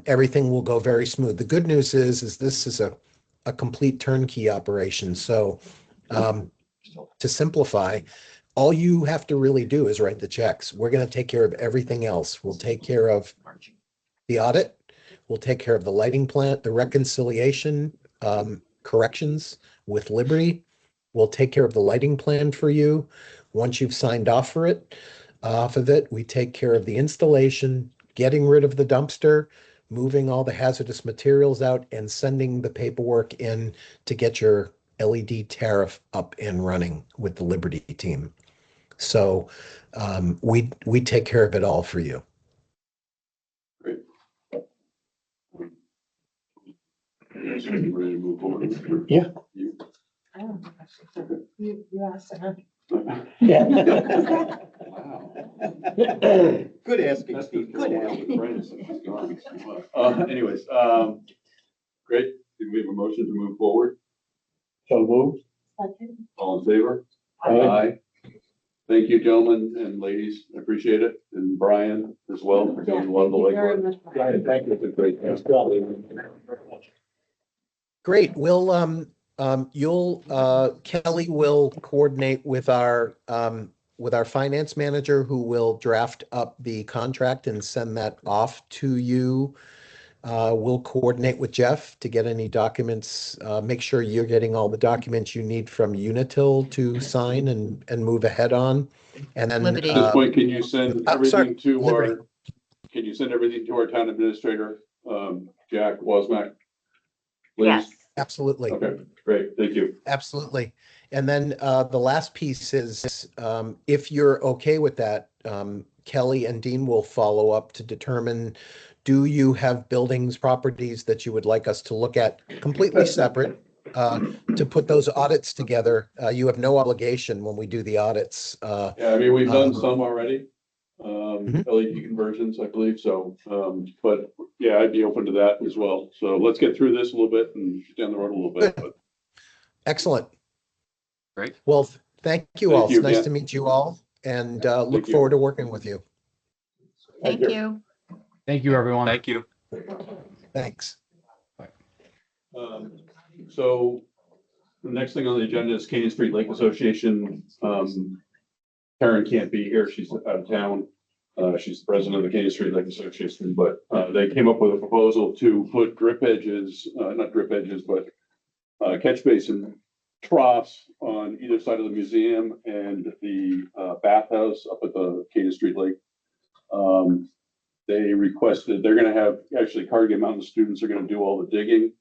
everything will go very smooth. The good news is this is a complete turnkey operation. So to simplify, All you have to really do is write the checks. We're going to take care of everything else. We'll take care of the audit. We'll take care of the lighting plan, the reconciliation, corrections with Liberty. We'll take care of the lighting plan for you. Once you've signed off of it, we take care of the installation, getting rid of the dumpster, moving all the hazardous materials out, and sending the paperwork in to get your LED tariff up and running with the Liberty team. So we take care of it all for you. Great. Ready to move forward? Yeah. You? You asked her. Yeah. Wow. Good asking, That's Steve, the good one asking. with Brandon, he's gone. Anyways, great. Did we have a motion to move forward? So moved. Second. All in favor? Aye. Thank you, gentlemen and ladies. I appreciate it. And Brian as well for doing a lot of the Thank you very legwork. much. Brian, thank you. It's a great. Great. Kelly will coordinate with our finance manager, who will draft up the contract and send that off to you. We'll coordinate with Jeff to get any documents, make sure you're getting all the documents you need from Unitil to sign and move ahead on. And then, Liberty. At this point, can you send sorry, everything to Liberty. can you send everything to our town administrator, Jack Wasmac? Please? Yes. Absolutely. Okay, great. Thank you. Absolutely. And then the last piece is, if you're okay with that, Kelly and Dean will follow up to determine, do you have buildings, properties that you would like us to look at completely separate, to put those audits together? You have no obligation when we do the audits. Yeah, I mean, we've done some already, Mhm. LED conversions, I believe, so, but yeah, I'd be open to that as well. So let's get through this a little bit and down the road a little bit, but Excellent. Great. Well, thank you Thank all. you, It's nice Ken. to meet you all, and look Thank you. forward to working with you. Thank you. Thank you, everyone. Thank you. Thanks. So the next thing on the agenda is Canyon Street Lake Association. Karen can't be here. She's out of town. She's the president of the Canyon Street Lake Association, but they came up with a proposal to put drip edges, not drip edges, but catch basin troughs on either side of the museum and the bathhouse up at the Canyon Street Lake. They requested, they're gonna have, actually Cardigan Mountain students are gonna do all the digging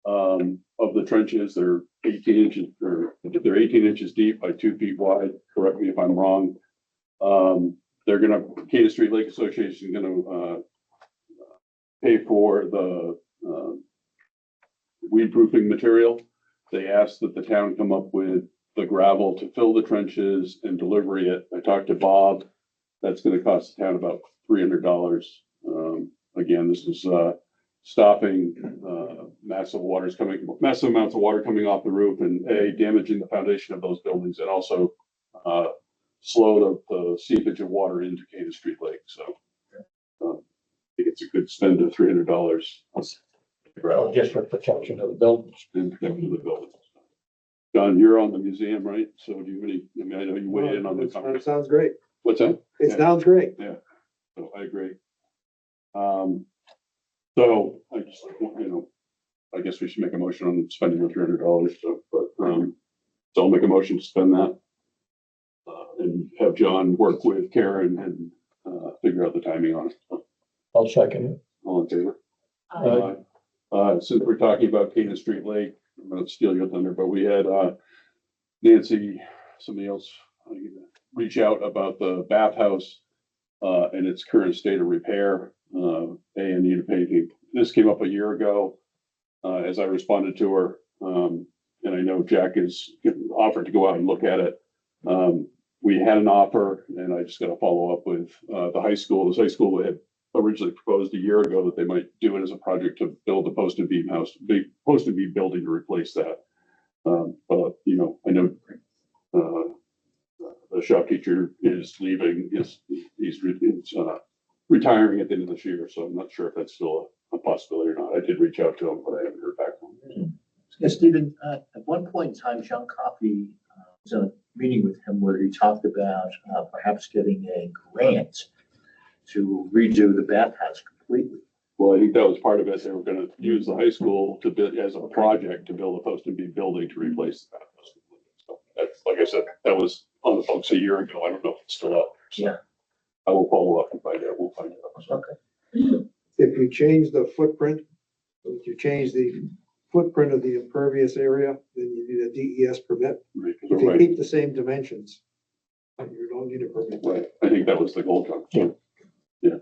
of the trenches. They're 18 inches, or they're 18 inches deep by 2 feet wide. Correct me if I'm wrong. They're gonna, Canyon Street Lake Association is gonna pay for the weed proofing material. They asked that the town come up with the gravel to fill the trenches and delivery it. I talked to Bob. That's gonna cost the town about $300. Again, this is stopping massive amounts of water coming off the roof and damaging the foundation of those buildings, and also slow the seepage of water into Canyon Street Lake. So I think it's a good spend of $300. Just for protection of the buildings. In protection of the buildings. John, you're on the museum, right? So do you have any, I mean, I know you weighed in on the That conversation. sounds great. What's that? It Yeah. sounds great. So I agree. So I just, I guess we should make a motion on spending the $300. So, so I'll make a motion to spend that. And have John work with Karen and figure out the timing on it. I'll second it. All in favor? Since we're talking about Canyon Street Lake, I'm gonna steal your thunder, but we had Nancy, somebody else, reach out about the bathhouse and its current state of repair, and need painting. This came up a year ago, as I responded to her, and I know Jack is offered to go out and look at it. We had an offer, and I just got to follow up with the high school. This high school had originally proposed a year ago that they might do it as a project to build a post and beam house, big post and beam building to replace that. But I know the shop teacher is leaving. He's retiring at the end of this year, so I'm not sure if that's still a possibility or not. I did reach out to him, but I haven't heard back from him. Yeah, Stephen, at one point in time, John Coffey was meeting with him where he talked about perhaps getting a grant to redo the bathhouse completely. Well, I think that was part of it. They were gonna use the high school to build, as a project, to build a post-and-be building to replace the bathhouse. So that's, like I said, that was on the books a year ago. I don't know if it's still out. So Yeah. I will follow up and find out. We'll find out. Okay. If you change the footprint, if you change the footprint of the impervious area, then you need a DES permit. Right, 'cause If we're you right. keep the same dimensions, you don't need a permit. Right. I think that was the goal, John. So, yeah.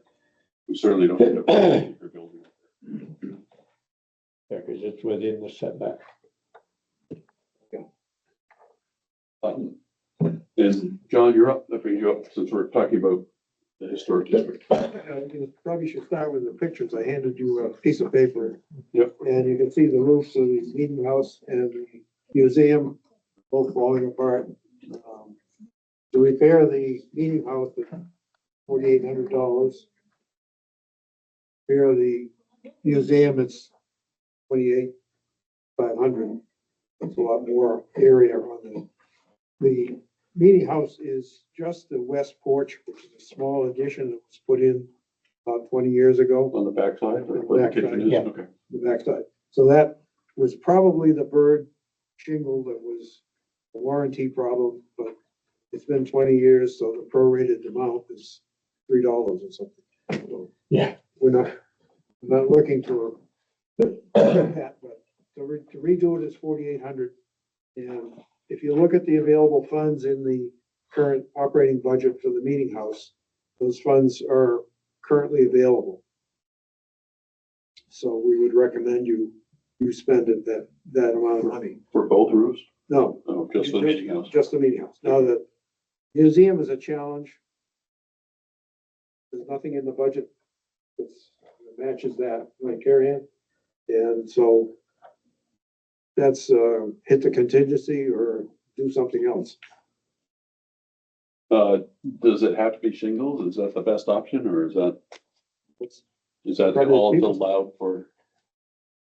We certainly don't need a for building. Yeah, because it's within the setback. And John, you're up. I think you're up since we're talking about the historic district. You probably should start with the pictures. I handed you a piece of paper. Yep. And you can see the roofs of the meeting house and the museum both falling apart. To repair the meeting house, it's $4,800. Repair the museum, it's $28,500. That's a lot more area on the meeting house is just the west porch, which is a small addition that was put in about 20 years ago, On the backside, On the where the kitchen backside, is? yeah. Okay. the backside. So that was probably the bird shingle that was a warranty problem, but it's been 20 years, so the prorated amount is $3 or something. So Yeah. we're not looking for that, but to redo it is 4,800. And if you look at the available funds in the current operating budget for the meeting house, those funds are currently available. So we would recommend you spend it that amount of money. For both roofs? No, No, just the meeting house. just the meeting house. Now, the museum is a challenge. There's nothing in the budget that matches that, like Carrie Ann. And so that's hit the contingency or do something else. Does it have to be shingles? Is that the best option or is that Probably all people- allowed for,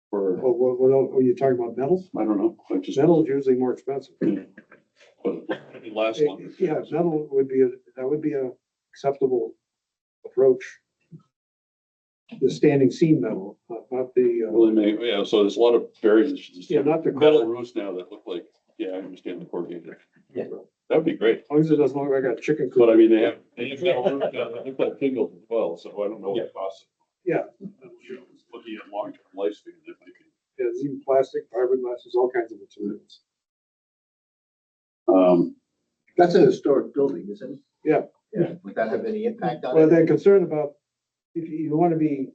What else? Are you talking about metals? I don't know. I just. Metal is usually more expensive. But it lasts longer. Yeah, metal would be, that would be a acceptable approach. The standing seam metal, not the, Well, they may, yeah, so there's a lot of variations. yeah, not the Metal color. roofs now that look like, yeah, I understand the corrugated. Yeah. That would be great. As long as it doesn't look like a chicken But I coop. mean, they have metal roofs now that look like shingles as well, so I don't know what it costs. Yeah, Looking at long-term lifespan, if I can. there's even plastic, fiberglass, there's all kinds of materials. That's a historic building, isn't it? Yeah. Yeah. Would that have any impact on Well, it? they're concerned about, if you want to be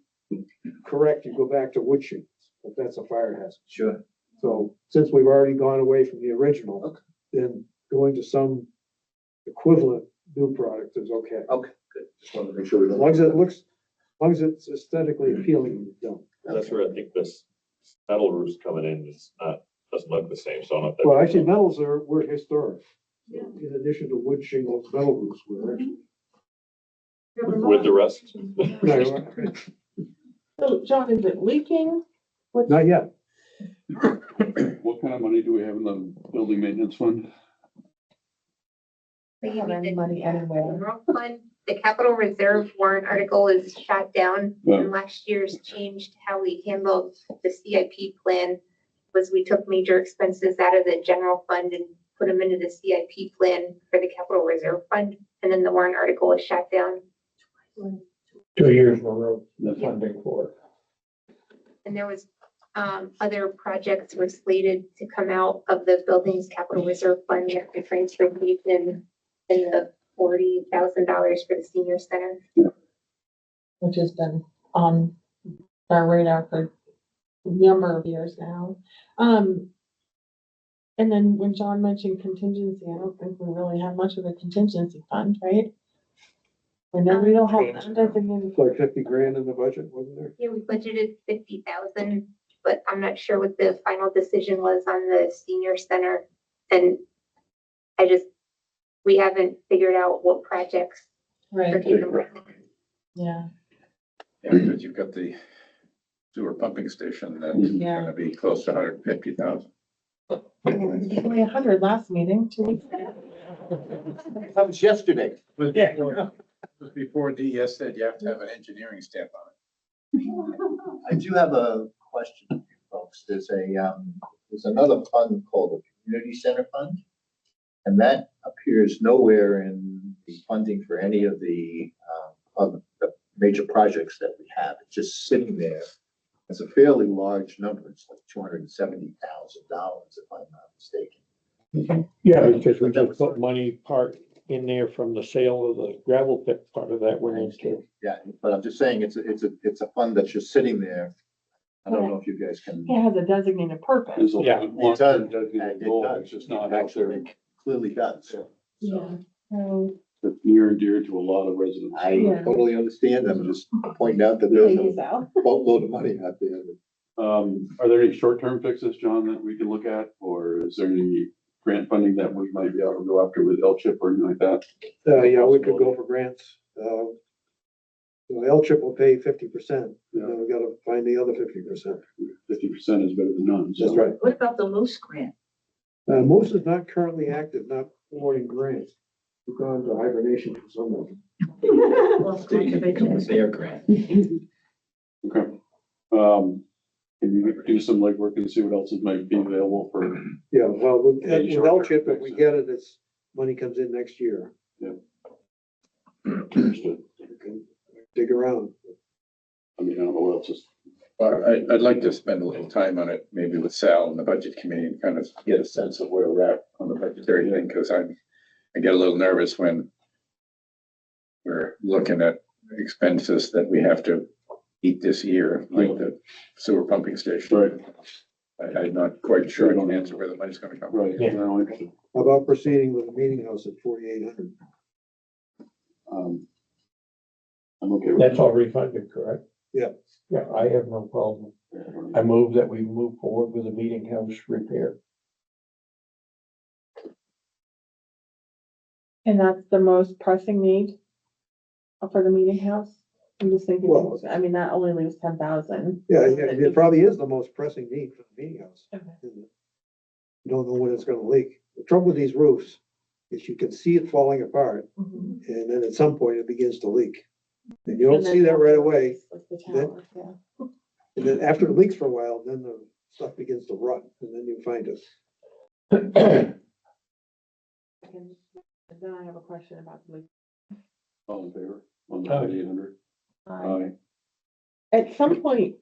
correct, you go back to wood shingles, but that's a fire hazard. Sure. So since we've already gone away from the original, Okay. then going to some equivalent new product is okay. Okay, good. Just wanted to make sure we As don't. long as it looks, as long as it's aesthetically appealing, you don't. That's where I think this metal roof's coming in, it's not, doesn't look the same, so I don't know if that. Well, actually, metals were historic. In addition to wood shingles, metal roofs were actually. With the rest. No, So John, is it leaking? What's- not yet. What kind of money do we have in the building maintenance fund? They have any money anywhere. General fund, the capital reserve warrant article is shot down. Yeah. And last year's changed how we handled the CIP plan was we took major expenses out of the general fund and put them into the CIP plan for the capital reserve fund. And then the warrant article was shot down. 2 years in a row, the Yeah. funding for it. And there was other projects were slated to come out of the building's capital reserve fund after transportation in the $40,000 for the senior center. Which has been on our radar for a number of years now. And then when John mentioned contingency, I don't think we really have much of a contingency fund, right? We know we don't have that designated. It's like 50 grand in the budget, wasn't there? Yeah, we budgeted 50,000, but I'm not sure what the final decision was on the senior center. And we haven't figured out what projects are Right, taking place. yeah, Yeah, because you've got the sewer pumping station that's Yeah. gonna be close to 150,000. only 100 last meeting, 2 weeks ago. That was yesterday. It was before DES said you have to have an engineering stamp on I do have a question, folks. There's another fund called the Community Center Fund. And that appears nowhere in the funding for any of the major projects that we have. It's just sitting there. It's a fairly large number. It's like $270,000, if I'm not mistaken. Yeah, because we just put money part in there from the sale of the gravel pit, part of that went into. Yeah, but I'm just saying, it's a fund that's just sitting there. I don't know if you guys can. It has a designated purpose. There's a Yeah. long-term designated goal, it's just not out there. Actually, clearly does. Yeah. So, It's near and dear to a lot of residents. I Yeah. totally understand. I'm just pointing out that there's phase a out. boatload of money out there. Are there any short-term fixes, John, that we can look at, or is there any grant funding that we might be able to go after with L-chip or anything like that? Yeah, we could go for grants. L-chip will pay 50%, then we gotta find the other 50%. 50% is better than none. so- That's right. What about the Moose grant? Most is not currently active, not awarding grants. We've gone to hibernation for some of them. Well, conservation. Their grant. Okay. Can you do some legwork and see what else is might be available for? Yeah, well, with Any with L-chip, short-term if we fixes. get it, it's, money comes in next year. Understood. You can dig around. I mean, I don't know what else is. it. I'd like to spend a little time on it, maybe with Sal and the budget committee, and kind of get a sense of where we're at on the budgetary thing, because I get a little nervous when we're looking at expenses that we have to eat this year, like the sewer pumping station. Right. I'm not quite sure I can answer where the money's gonna come from. Right. Yeah. No, interesting. How about proceeding with the meeting house at 4,800? I'm okay with. That's already funded, correct? Yeah. Yeah, I have no problem. I move that we move forward with the meeting house repair. And that's the most pressing need for the meeting house? I'm just thinking, Well- I mean, that only leaves 10,000. Yeah, it probably is the most pressing need for the meeting house. Okay. Isn't it? You don't know when it's gonna leak. The trouble with these roofs is you can see it falling apart, Mhm. and then at some point it begins to leak. And you don't And then see that right that's away, Like the Then- tower, yeah. and then after it leaks for a while, then the stuff begins to rot, and then you find it. And then I have a question about the leak. All in favor? On the Aye. 800? Aye. At some point,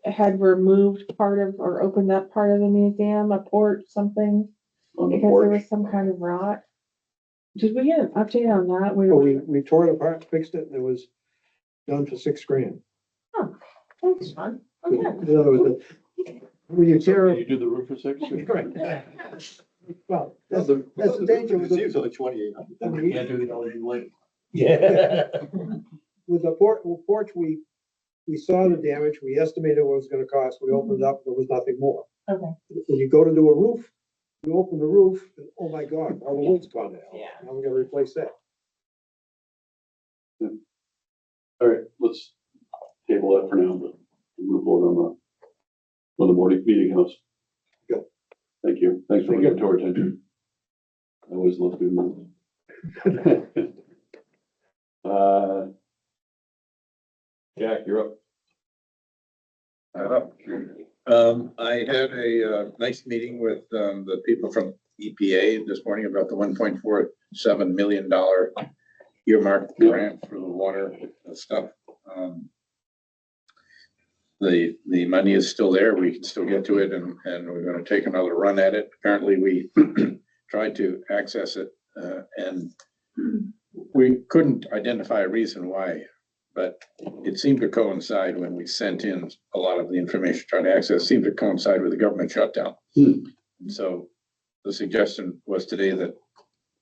had removed part of, or opened up part of the museum, a port, something, On the because there was porch? some kind of rot. Did we get an update on that? But we tore it apart, fixed it, and it was done for $6,000. That's fun. In Okay. other words, when you tear Can you do the roof for 6? well, that's the danger with the, Seems like 2,800. I mean, Can't do it all in length. Yeah. with the porch, we saw the damage, we estimated what it was gonna cost, we opened it up, there was nothing more. Okay. When you go to do a roof, you open the roof, and oh my God, all the wood's gone out. Yeah. Now we gotta replace that. All right, let's table that for now, but we'll move forward on the morning meeting house. Good. Thank you. Thanks for Thank bringing you. it to our attention. I always love doing that. Jack, you're up. I had a nice meeting with the people from EPA this morning about the $1.47 million earmarked grant for the water stuff. The money is still there. We can still get to it, and we're gonna take another run at it. Apparently, we tried to access it, and we couldn't identify a reason why. But it seemed to coincide when we sent in a lot of the information trying to access, seemed to coincide with the government shutdown. And so the suggestion was today that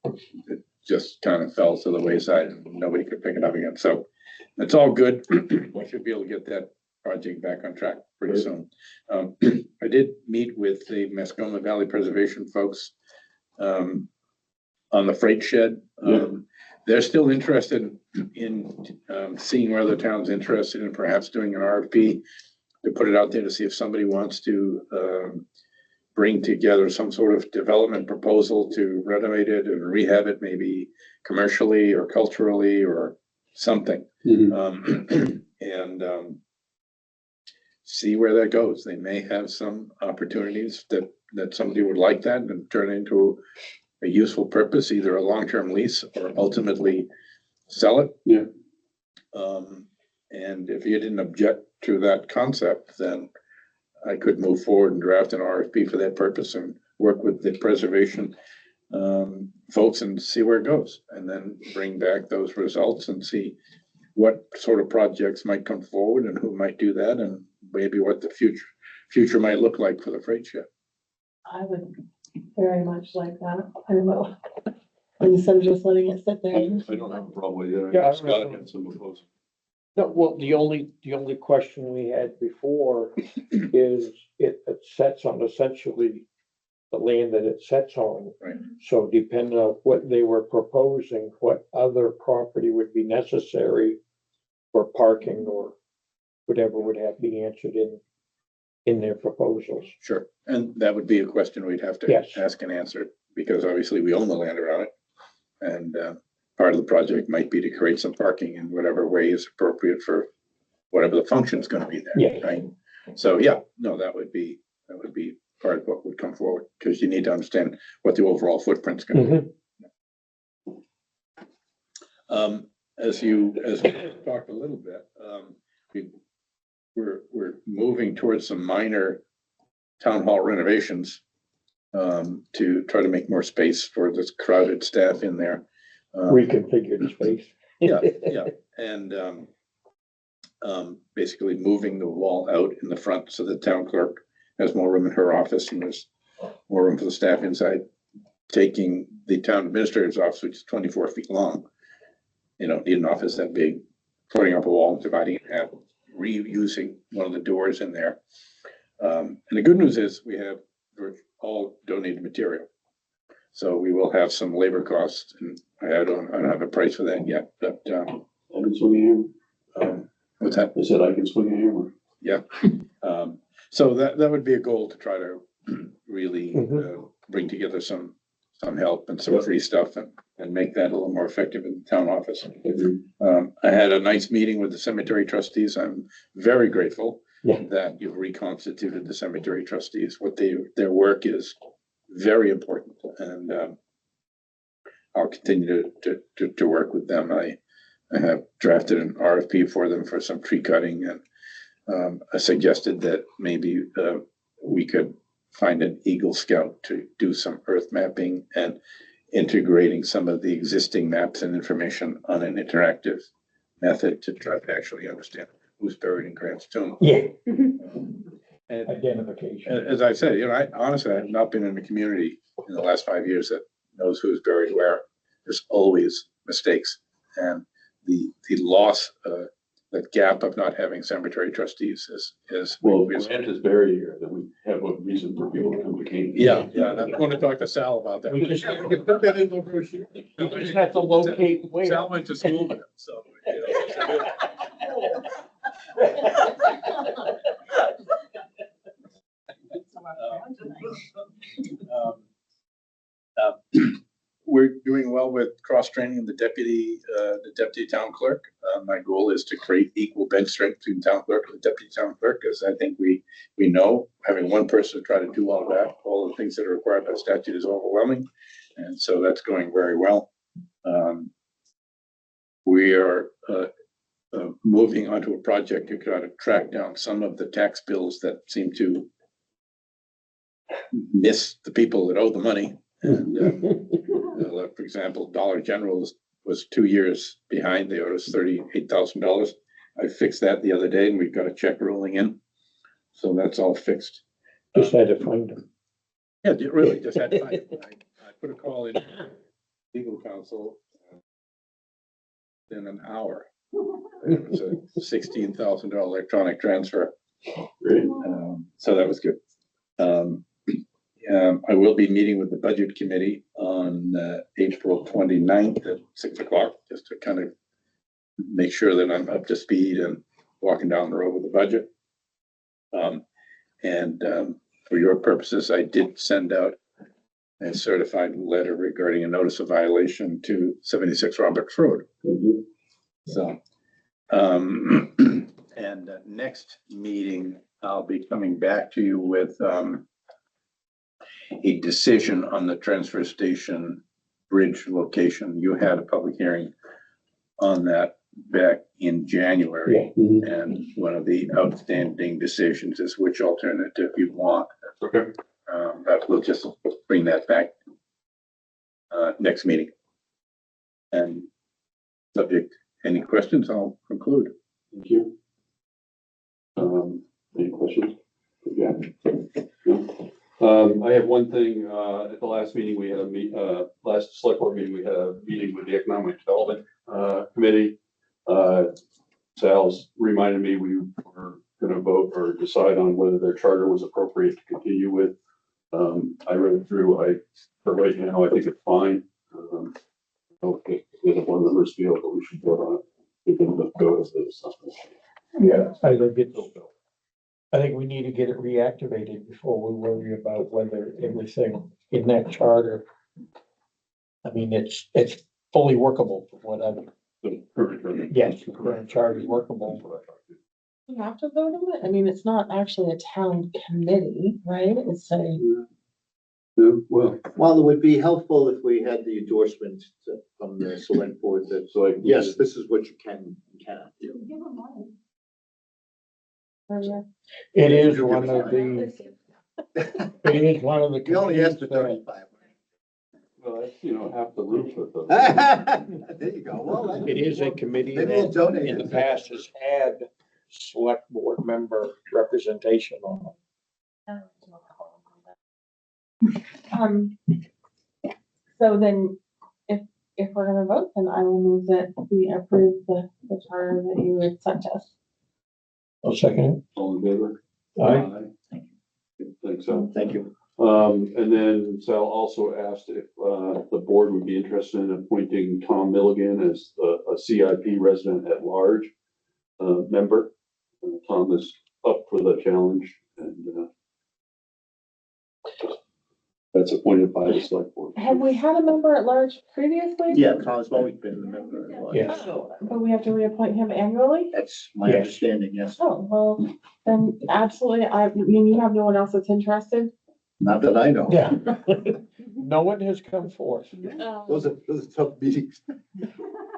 it just kind of fell to the wayside and nobody could pick it up again. So it's all good. We should be able to get that project back on track pretty soon. I did meet with the Mascoma Valley Preservation folks on the freight shed. They're still interested in seeing where the town's interested in perhaps doing an RFP to put it out there to see if somebody wants to bring together some sort of development proposal to renovate it and rehab it, maybe commercially or culturally or something. And see where that goes. They may have some opportunities that somebody would like that and turn into a useful purpose, either a long-term lease or ultimately sell it. Yeah. And if you didn't object to that concept, then I could move forward and draft an RFP for that purpose and work with the preservation folks and see where it goes. And then bring back those results and see what sort of projects might come forward and who might do that and maybe what the future might look like for the freight shed. I would very much like that. I don't know. Instead of just letting it sit there. I don't have a problem with it. Yeah, I Scott had some opposed. No, well, the only question we had before is it sets on essentially the land that it sets on. Right. So depending on what they were proposing, what other property would be necessary for parking or whatever would have to be answered in their proposals. Sure. And that would be a question we'd have to Yes. ask and answer, because obviously we own the land around it. And part of the project might be to create some parking in whatever way is appropriate for whatever the function is going to be there. Yeah. Right. So, yeah, no, that would be part of what would come forward, because you need to understand what the overall footprint's going to be. As we talked a little bit, we're moving towards some minor town hall renovations to try to make more space for this crowded staff in there. Reconfigure the space. Yeah, and basically moving the wall out in the front so the town clerk has more room in her office and there's more room for the staff inside. Taking the town administrator's office, which is 24 feet long, need an office that big, putting up a wall and dividing it in half, reusing one of the doors in there. And the good news is we have all donated material. So we will have some labor costs, and I don't have a price for that yet, but I can swing a hammer. what's that? I said I can swing a hammer. Yeah. So that would be a goal, to try to really bring together some help and some free stuff and make that a little more effective in the town office. I had a nice meeting with the cemetery trustees. I'm very grateful that you've reconstituted the cemetery trustees. Their work is very important, and I'll continue to work with them. I have drafted an RFP for them for some tree cutting, and I suggested that maybe we could find an Eagle Scout to do some earth mapping and integrating some of the existing maps and information on an interactive method to try to actually understand who's buried in Grant's tomb. Yeah. And identification. as I said, I honestly have not been in a community in the last 5 years that knows who's buried where. There's always mistakes, and the loss, that gap of not having cemetery trustees is. Well, Grant is buried here, that we have a reason for people to come to Canaan. Yeah, I want to talk to Sal about that. We just- We can put that in the brochure. We just have to locate where. Sal went to school with him, so. We're doing well with cross-training the deputy town clerk. My goal is to create equal bench strength between town clerk and the deputy town clerk, because I think we know having one person to try to do all of that, all the things that are required by statute, is overwhelming. And so that's going very well. We are moving onto a project to try to track down some of the tax bills that seem to miss the people that owe the money. And for example, Dollar General was 2 years behind. They owed us $38,000. I fixed that the other day, and we've got a check rolling in. So that's all fixed. Just had to find them. Yeah, really, just had to find it. I put a call in legal counsel in an hour. It was a $16,000 electronic transfer. So that was good. I will be meeting with the budget committee on April 29th at 6 o'clock, just to kind of make sure that I'm up to speed and walking down the road with the budget. for your purposes, I did send out a certified letter regarding a notice of violation to 76 Roberts Road. So, and next meeting, I'll be coming back to you with a decision on the transfer station bridge location. You had a public hearing on that back in January. And one of the outstanding decisions is which alternative you want. Okay. But we'll just bring that back next meeting. And subject, any questions, I'll conclude. Thank you. Any questions? Yeah. I have one thing, at the last meeting, we had last select board meeting, we had a meeting with the Economic Development, Committee. Sal's reminded me we were gonna vote or decide on whether their charter was appropriate to continue with. I read it through, for right now, I think it's fine. Okay, the other board members feel that we should vote on it. We can go as this. Yeah, I think it's, I think we need to get it reactivated before we worry about whether everything in that charter. I mean, it's fully workable for what I've, The current. yes, the current charter is workable. You have to vote on it? I mean, it's not actually a town committee, right? It's a, Well, Well, it would be helpful if we had the endorsement from the select board that, so like. yes, this is what you can and cannot do. It is one of the, it is one of the. We only asked for committees 35. Well, that's, half the roof of the. There you go. Well, that- It is a committee maybe we'll that donate in the it. past has had select board member representation on it. So then, if we're gonna vote, then I will move that we approve the charter that you had sent us. I'll second All in favor? it. Aye. Thanks, Sal. Thank you. And then Sal also asked if, the board would be interested in appointing Tom Milligan as a CIP resident at large, member. Tom is up for the challenge and, that's appointed by the select board. Have we had a member at large previously? Yeah, Tom's always been a member. Yes. Oh, but we have to reappoint him annually? That's my Yes. understanding, yes. Oh, well, then absolutely, I mean, you have no one else that's interested? Not that I know. Yeah. No one has come forth. Those are tough meetings.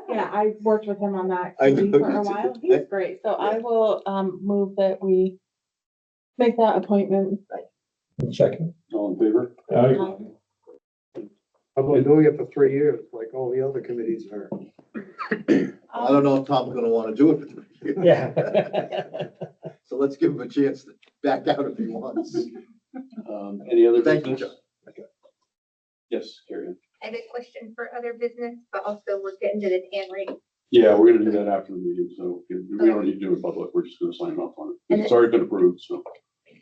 Yeah, I worked with him on that I know committee for you a did. while. He's great. So I will, move that we make that appointment. Second. All in favor? Aye. I'm only doing it for 3 years, like all the other committees are. I don't know if Tom's gonna wanna do it for 3 years. Yeah. So let's give him a chance to back out if he wants. Any other Thank you, business? Yes, Carrie Ann. I have a question for other business, but also we're getting to the tan rating. Yeah, we're gonna do that after the meeting, so we don't need to do it public, we're just gonna sign off on it. It's already been approved, so.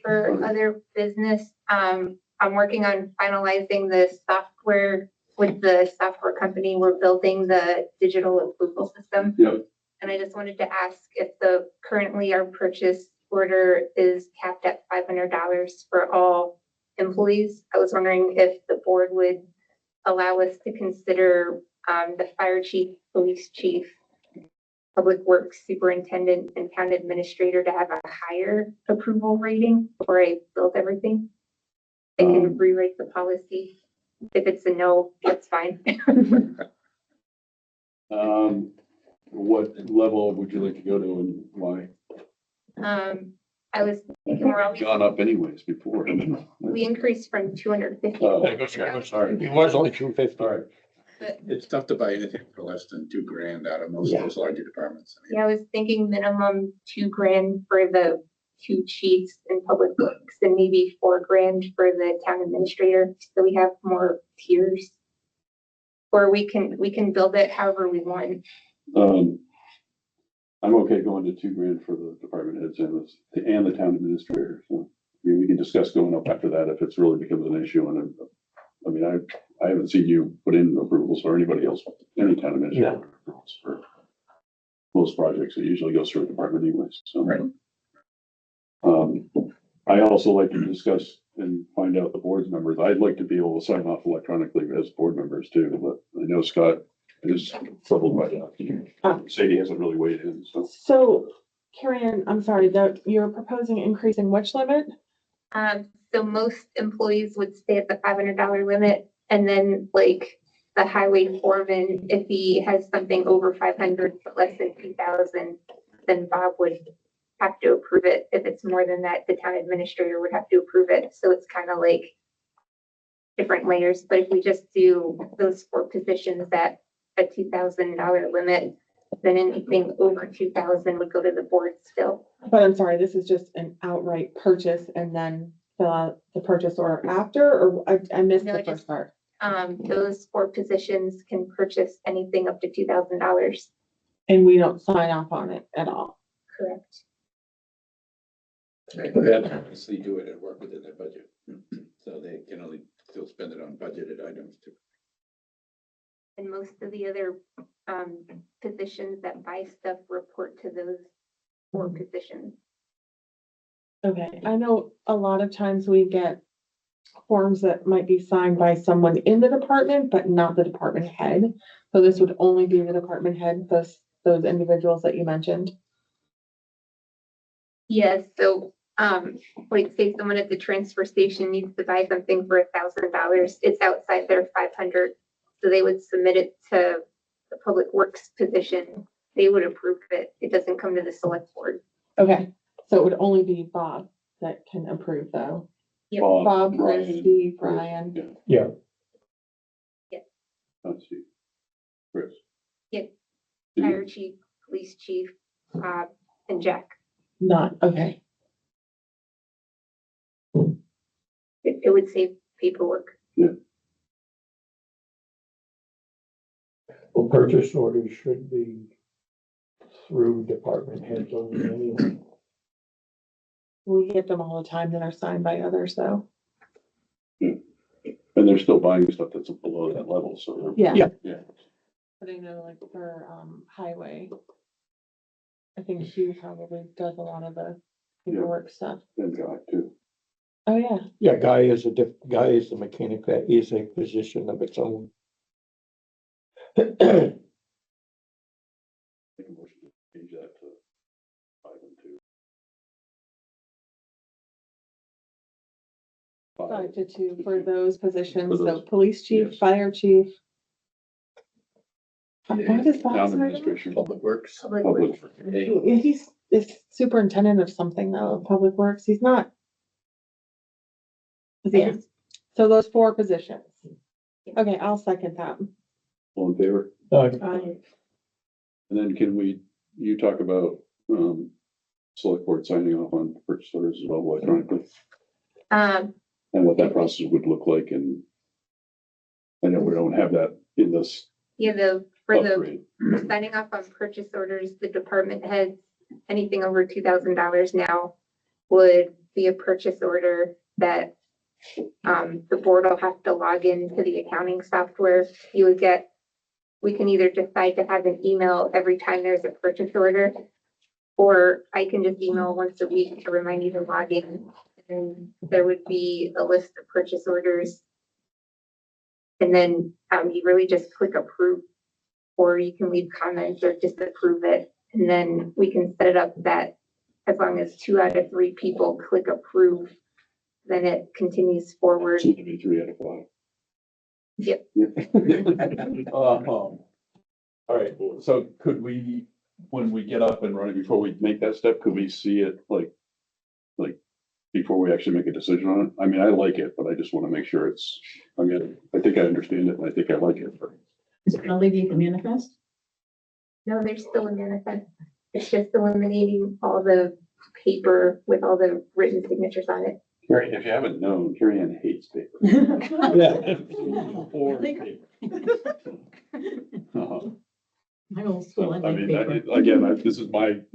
For other business, I'm working on finalizing the software with the software company. We're building the digital approval system. Yep. And I just wanted to ask if currently our purchase order is capped at $500 for all employees. I was wondering if the board would allow us to consider the fire chief, police chief, public works superintendent, and town administrator to have a higher approval rating before I build everything. I can rewrite the policy. If it's a no, that's fine. What level would you like to go to and why? I was thinking we're always, Gone up anyways before. we increased from 250. Oh, sorry. It was only 250. All right. But It's tough to buy anything for less than $2,000 out of most of those larger departments. yeah, I was thinking minimum $2,000 for the 2 chiefs in public works and maybe $4,000 for the town administrator, so we have more tiers. Or we can build it however we want. I'm okay going to $2,000 for the department heads and the town administrator. So, I mean, we can discuss going up after that if it's really becomes an issue. And I mean, I haven't seen you put in approvals or anybody else, any town administrator approvals for most projects. It usually goes through a department anyways. So, Right. I also like to discuss and find out the board's members. I'd like to be able to sign off electronically as board members too, but I know Scott is troubled by that. Sadie hasn't really weighed in, so. So, Carrie Ann, I'm sorry, that you're proposing increasing which limit? So most employees would stay at the $500 limit, and then like the highway foreman, if he has something over 500 but less than 2,000, then Bob would have to approve it. If it's more than that, the town administrator would have to approve it. So it's kind of like different layers. But if we just do those 4 positions at a $2,000 limit, then anything over 2,000 would go to the board still. But I'm sorry, this is just an outright purchase and then fill out the purchase order after, or I missed No, the just- first part. Those 4 positions can purchase anything up to $2,000. And we don't sign off on it at all. Correct. Obviously do it and work within their budget, so they can only still spend it on budgeted items too. And most of the other positions that buy stuff report to those 4 positions. Okay, I know a lot of times we get forms that might be signed by someone in the department, but not the department head. So this would only be the department head, those individuals that you mentioned. Yes, so like say someone at the transfer station needs to buy something for $1,000, it's outside their 500. So they would submit it to the public works position. They would approve it. It doesn't come to the select board. Okay, so it would only be Bob that can approve though. Yep. Bob, Chris, Brian, Steve, Chris, Brian. Yeah. Yeah. Let's see. Chris. Yep. Steve. Fire chief, police chief, and Jack. Not, okay. It would save paperwork. Well, purchase orders should be through department heads only anyway. We get them all the time that are signed by others though. And they're still buying stuff that's below that level, so. Yeah. Yeah. Yeah. But I know like for highway. I think Hugh probably does a lot of the paperwork stuff. And guy too. Oh, yeah. Yeah, guy is a mechanic, that is a position of its own. Make a motion to change that to 5 and 2. 5 to 2 for those positions. For So those, police chief, yes. fire chief. What is Town Bob's title? administration. Public Works. Public Public. He's the superintendent of something though, of public works. He's not. Yeah. So those 4 positions. Okay, I'll second that. All in favor? Aye. And then you talk about, select board signing off on purchase orders as well electronically, and what that process would look like, and I know we don't have that in this Yeah, for the upgrade. signing off on purchase orders, the department heads, anything over $2,000 now would be a purchase order that the board will have to log into the accounting software. You would get, we can either decide to have an email every time there's a purchase order, or I can just email once a week to remind you to log in. And there would be a list of purchase orders. And then you really just click approve, or you can leave comments or disapprove it. And then we can set it up that as long as 2 out of 3 people click approve, then it continues forward. So it could be 3 out of 5. Yep. All right, so could we, when we get up and running, before we make that step, could we see it like before we actually make a decision on it? I mean, I like it, but I just want to make sure I think I understand it and I think I like it. Is it gonna alleviate the manifest? No, there's still a manifest. It's just eliminating all the paper with all the written signatures on it. Carrie, if you haven't known, Carrie Ann hates paper. Yeah. Or paper. My old school, I I like mean, paper. again, this is mine,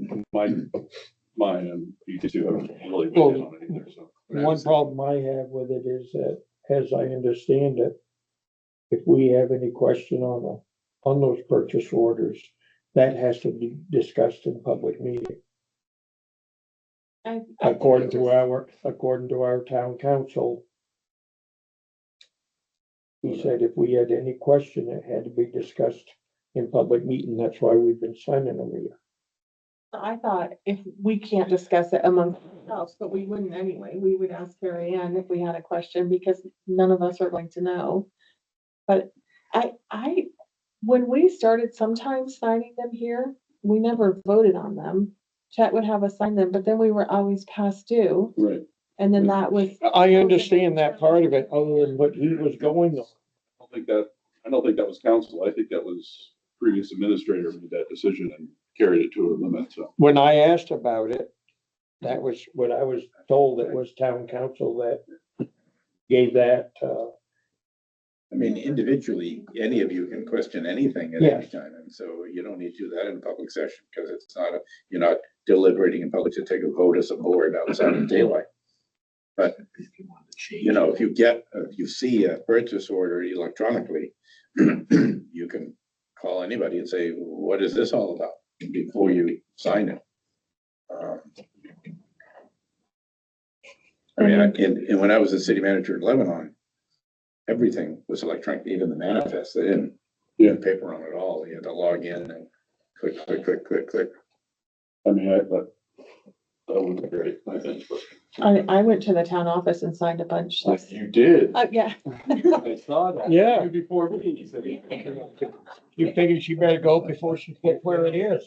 and you two haven't really weighed in on it either, so. One problem I have with it is that, as I understand it, if we have any question on those purchase orders, that has to be discussed in public meeting. according to our town council. He said if we had any question, it had to be discussed in public meeting. That's why we've been signing them here. I thought if we can't discuss it among ourselves, but we wouldn't anyway, we would ask Carrie Ann if we had a question because none of us are going to know. But when we started sometimes signing them here, we never voted on them. Chet would have us sign them, but then we were always past due. Right. And then that was. I understand that part of it, other than what he was going on. I don't think that was council. I think that was previous administrator made that decision and carried it to a limit, so. When I asked about it, that was what I was told. It was town council that gave that, I mean, individually, any of you can question anything at any Yes. time, and so you don't need to do that in a public session, because it's not you're not deliberating in public to take a vote as a board outside of daylight. But, if you see a purchase order electronically, you can call anybody and say, what is this all about, before you sign it. And when I was a city manager in Lebanon, everything was electronic, even the manifest. They didn't have paper on it all. You had to log in and click. I mean, that would be great, I think. But I went to the town office and signed a bunch. you did. Yeah. I saw that. Yeah. You before me, he said. you figured she better go before she gets where it is.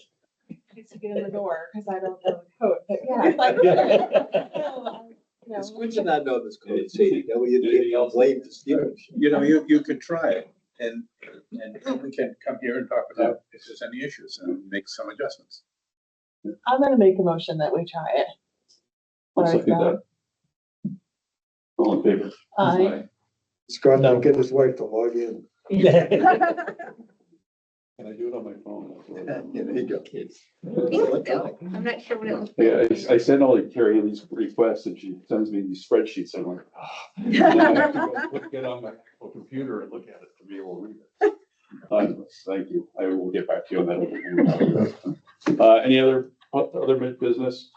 To get in the door, because I don't know the code, but yeah. Like, It's good to not know this code, Sadie. That way you don't blame the students. You could try it, and we can come here and talk about if there's any issues and make some adjustments. I'm gonna make a motion that we try it. I'll Sorry, second that. All in favor? Aye. Scott now get his wife to log in. Can I do it on my phone? Yeah, there you go. I'm not sure what it looks Yeah, I send all the Carrie these requests and she sends me these spreadsheets. I'm like, Then I have to go get on my actual computer and look at it to be able to read it. Thank you. I will get back to you on that. Any other business?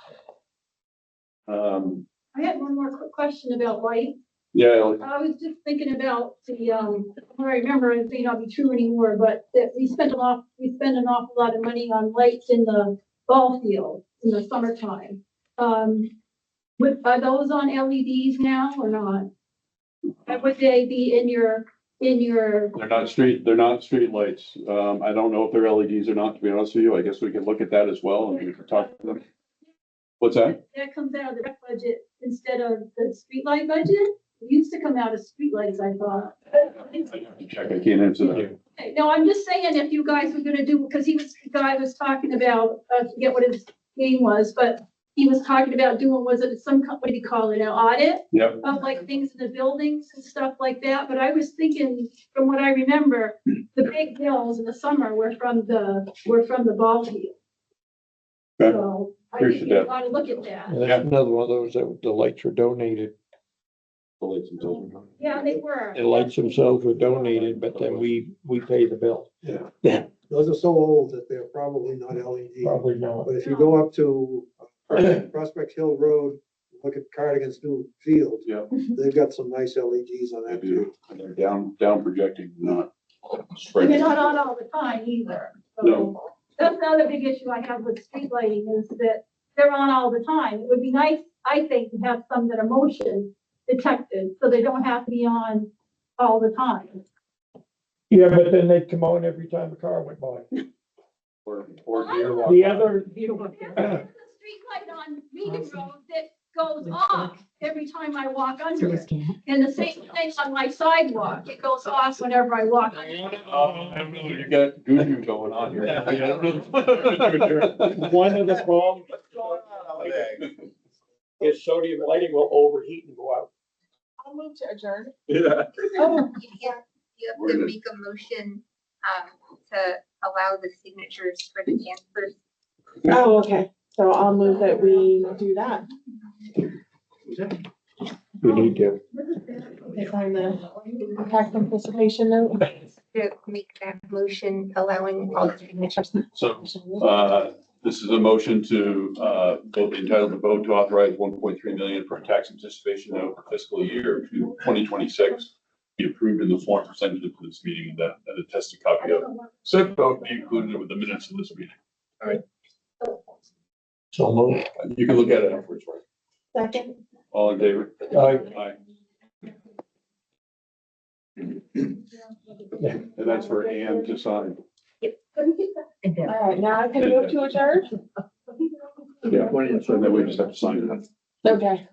I had one more quick question about light. Yeah, I was just thinking about I remember, it may not be true anymore, but that we spend an awful lot of money on lights in the ball field in the summertime. Are those on LEDs now or not? And would they be in your? they're not street lights. I don't know if they're LEDs or not, to be honest with you. I guess we can look at that as well and we can talk to them. What's that? That comes out of the rec budget instead of the streetlight budget? It used to come out of streetlights, I thought. I have to check. I can't answer that. Okay, no, I'm just saying if you guys were gonna do, because the guy was talking about, I forget what his name was, but he was talking about doing, was it what do you call it, an audit? Yep. Of like things in the buildings and stuff like that, but I was thinking, from what I remember, the big bills in the summer were from the ball field. Okay. So I think Appreciate you that. ought to look at that. And that's another one of those that the lights were donated. The lights themselves. Yeah, they were. The lights themselves were donated, but then we pay the bill. Yeah. Those are so old that they're probably not LED. Probably not. But if you go up to Prospect Hill Road, look at Cardigan's new field, Yeah, they've got some nice LEDs on I that do. too. And they're down projecting, not And spreading. they're not on all the time either. So No. that's another big issue I have with street lighting is that they're on all the time. It would be nice, I think, to have some that are motion detected, so they don't have to be on all the time. Yeah, but then they'd come on every time a car went by. Or deer walk The by. other, There's a street light on Meeting Road that goes off every time I walk under it. And the same thing on my sidewalk. It goes off whenever I walk under it. I don't know, you got Guju going on here. I don't know. one of the problems is sodium lighting will overheat and go out. I'll move to adjourn. Yeah. Oh, You have to make a motion, to allow the signatures for the transfers. oh, okay. So I'll move that we do that. We need to. Sign the tax anticipation note. To make that motion allowing all the signatures. So, This is a motion to, vote entitled to vote to authorize 1.3 million for a tax anticipation note for fiscal year 2026. Be approved in the form presented to this meeting and that an attested copy of said vote be included with the minutes of this meeting. So moved. You can look at it afterwards, right? Second. All in favor? Aye. And that's for Ann to sign. All right, now I can move to adjourn? Yeah, so then we just have to sign it. Okay.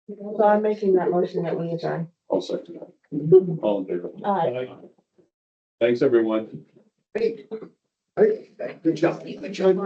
So I'm making that motion that we adjourn. I'll second that. All in favor? Aye. Thanks, everyone. Hey, good job. Good job.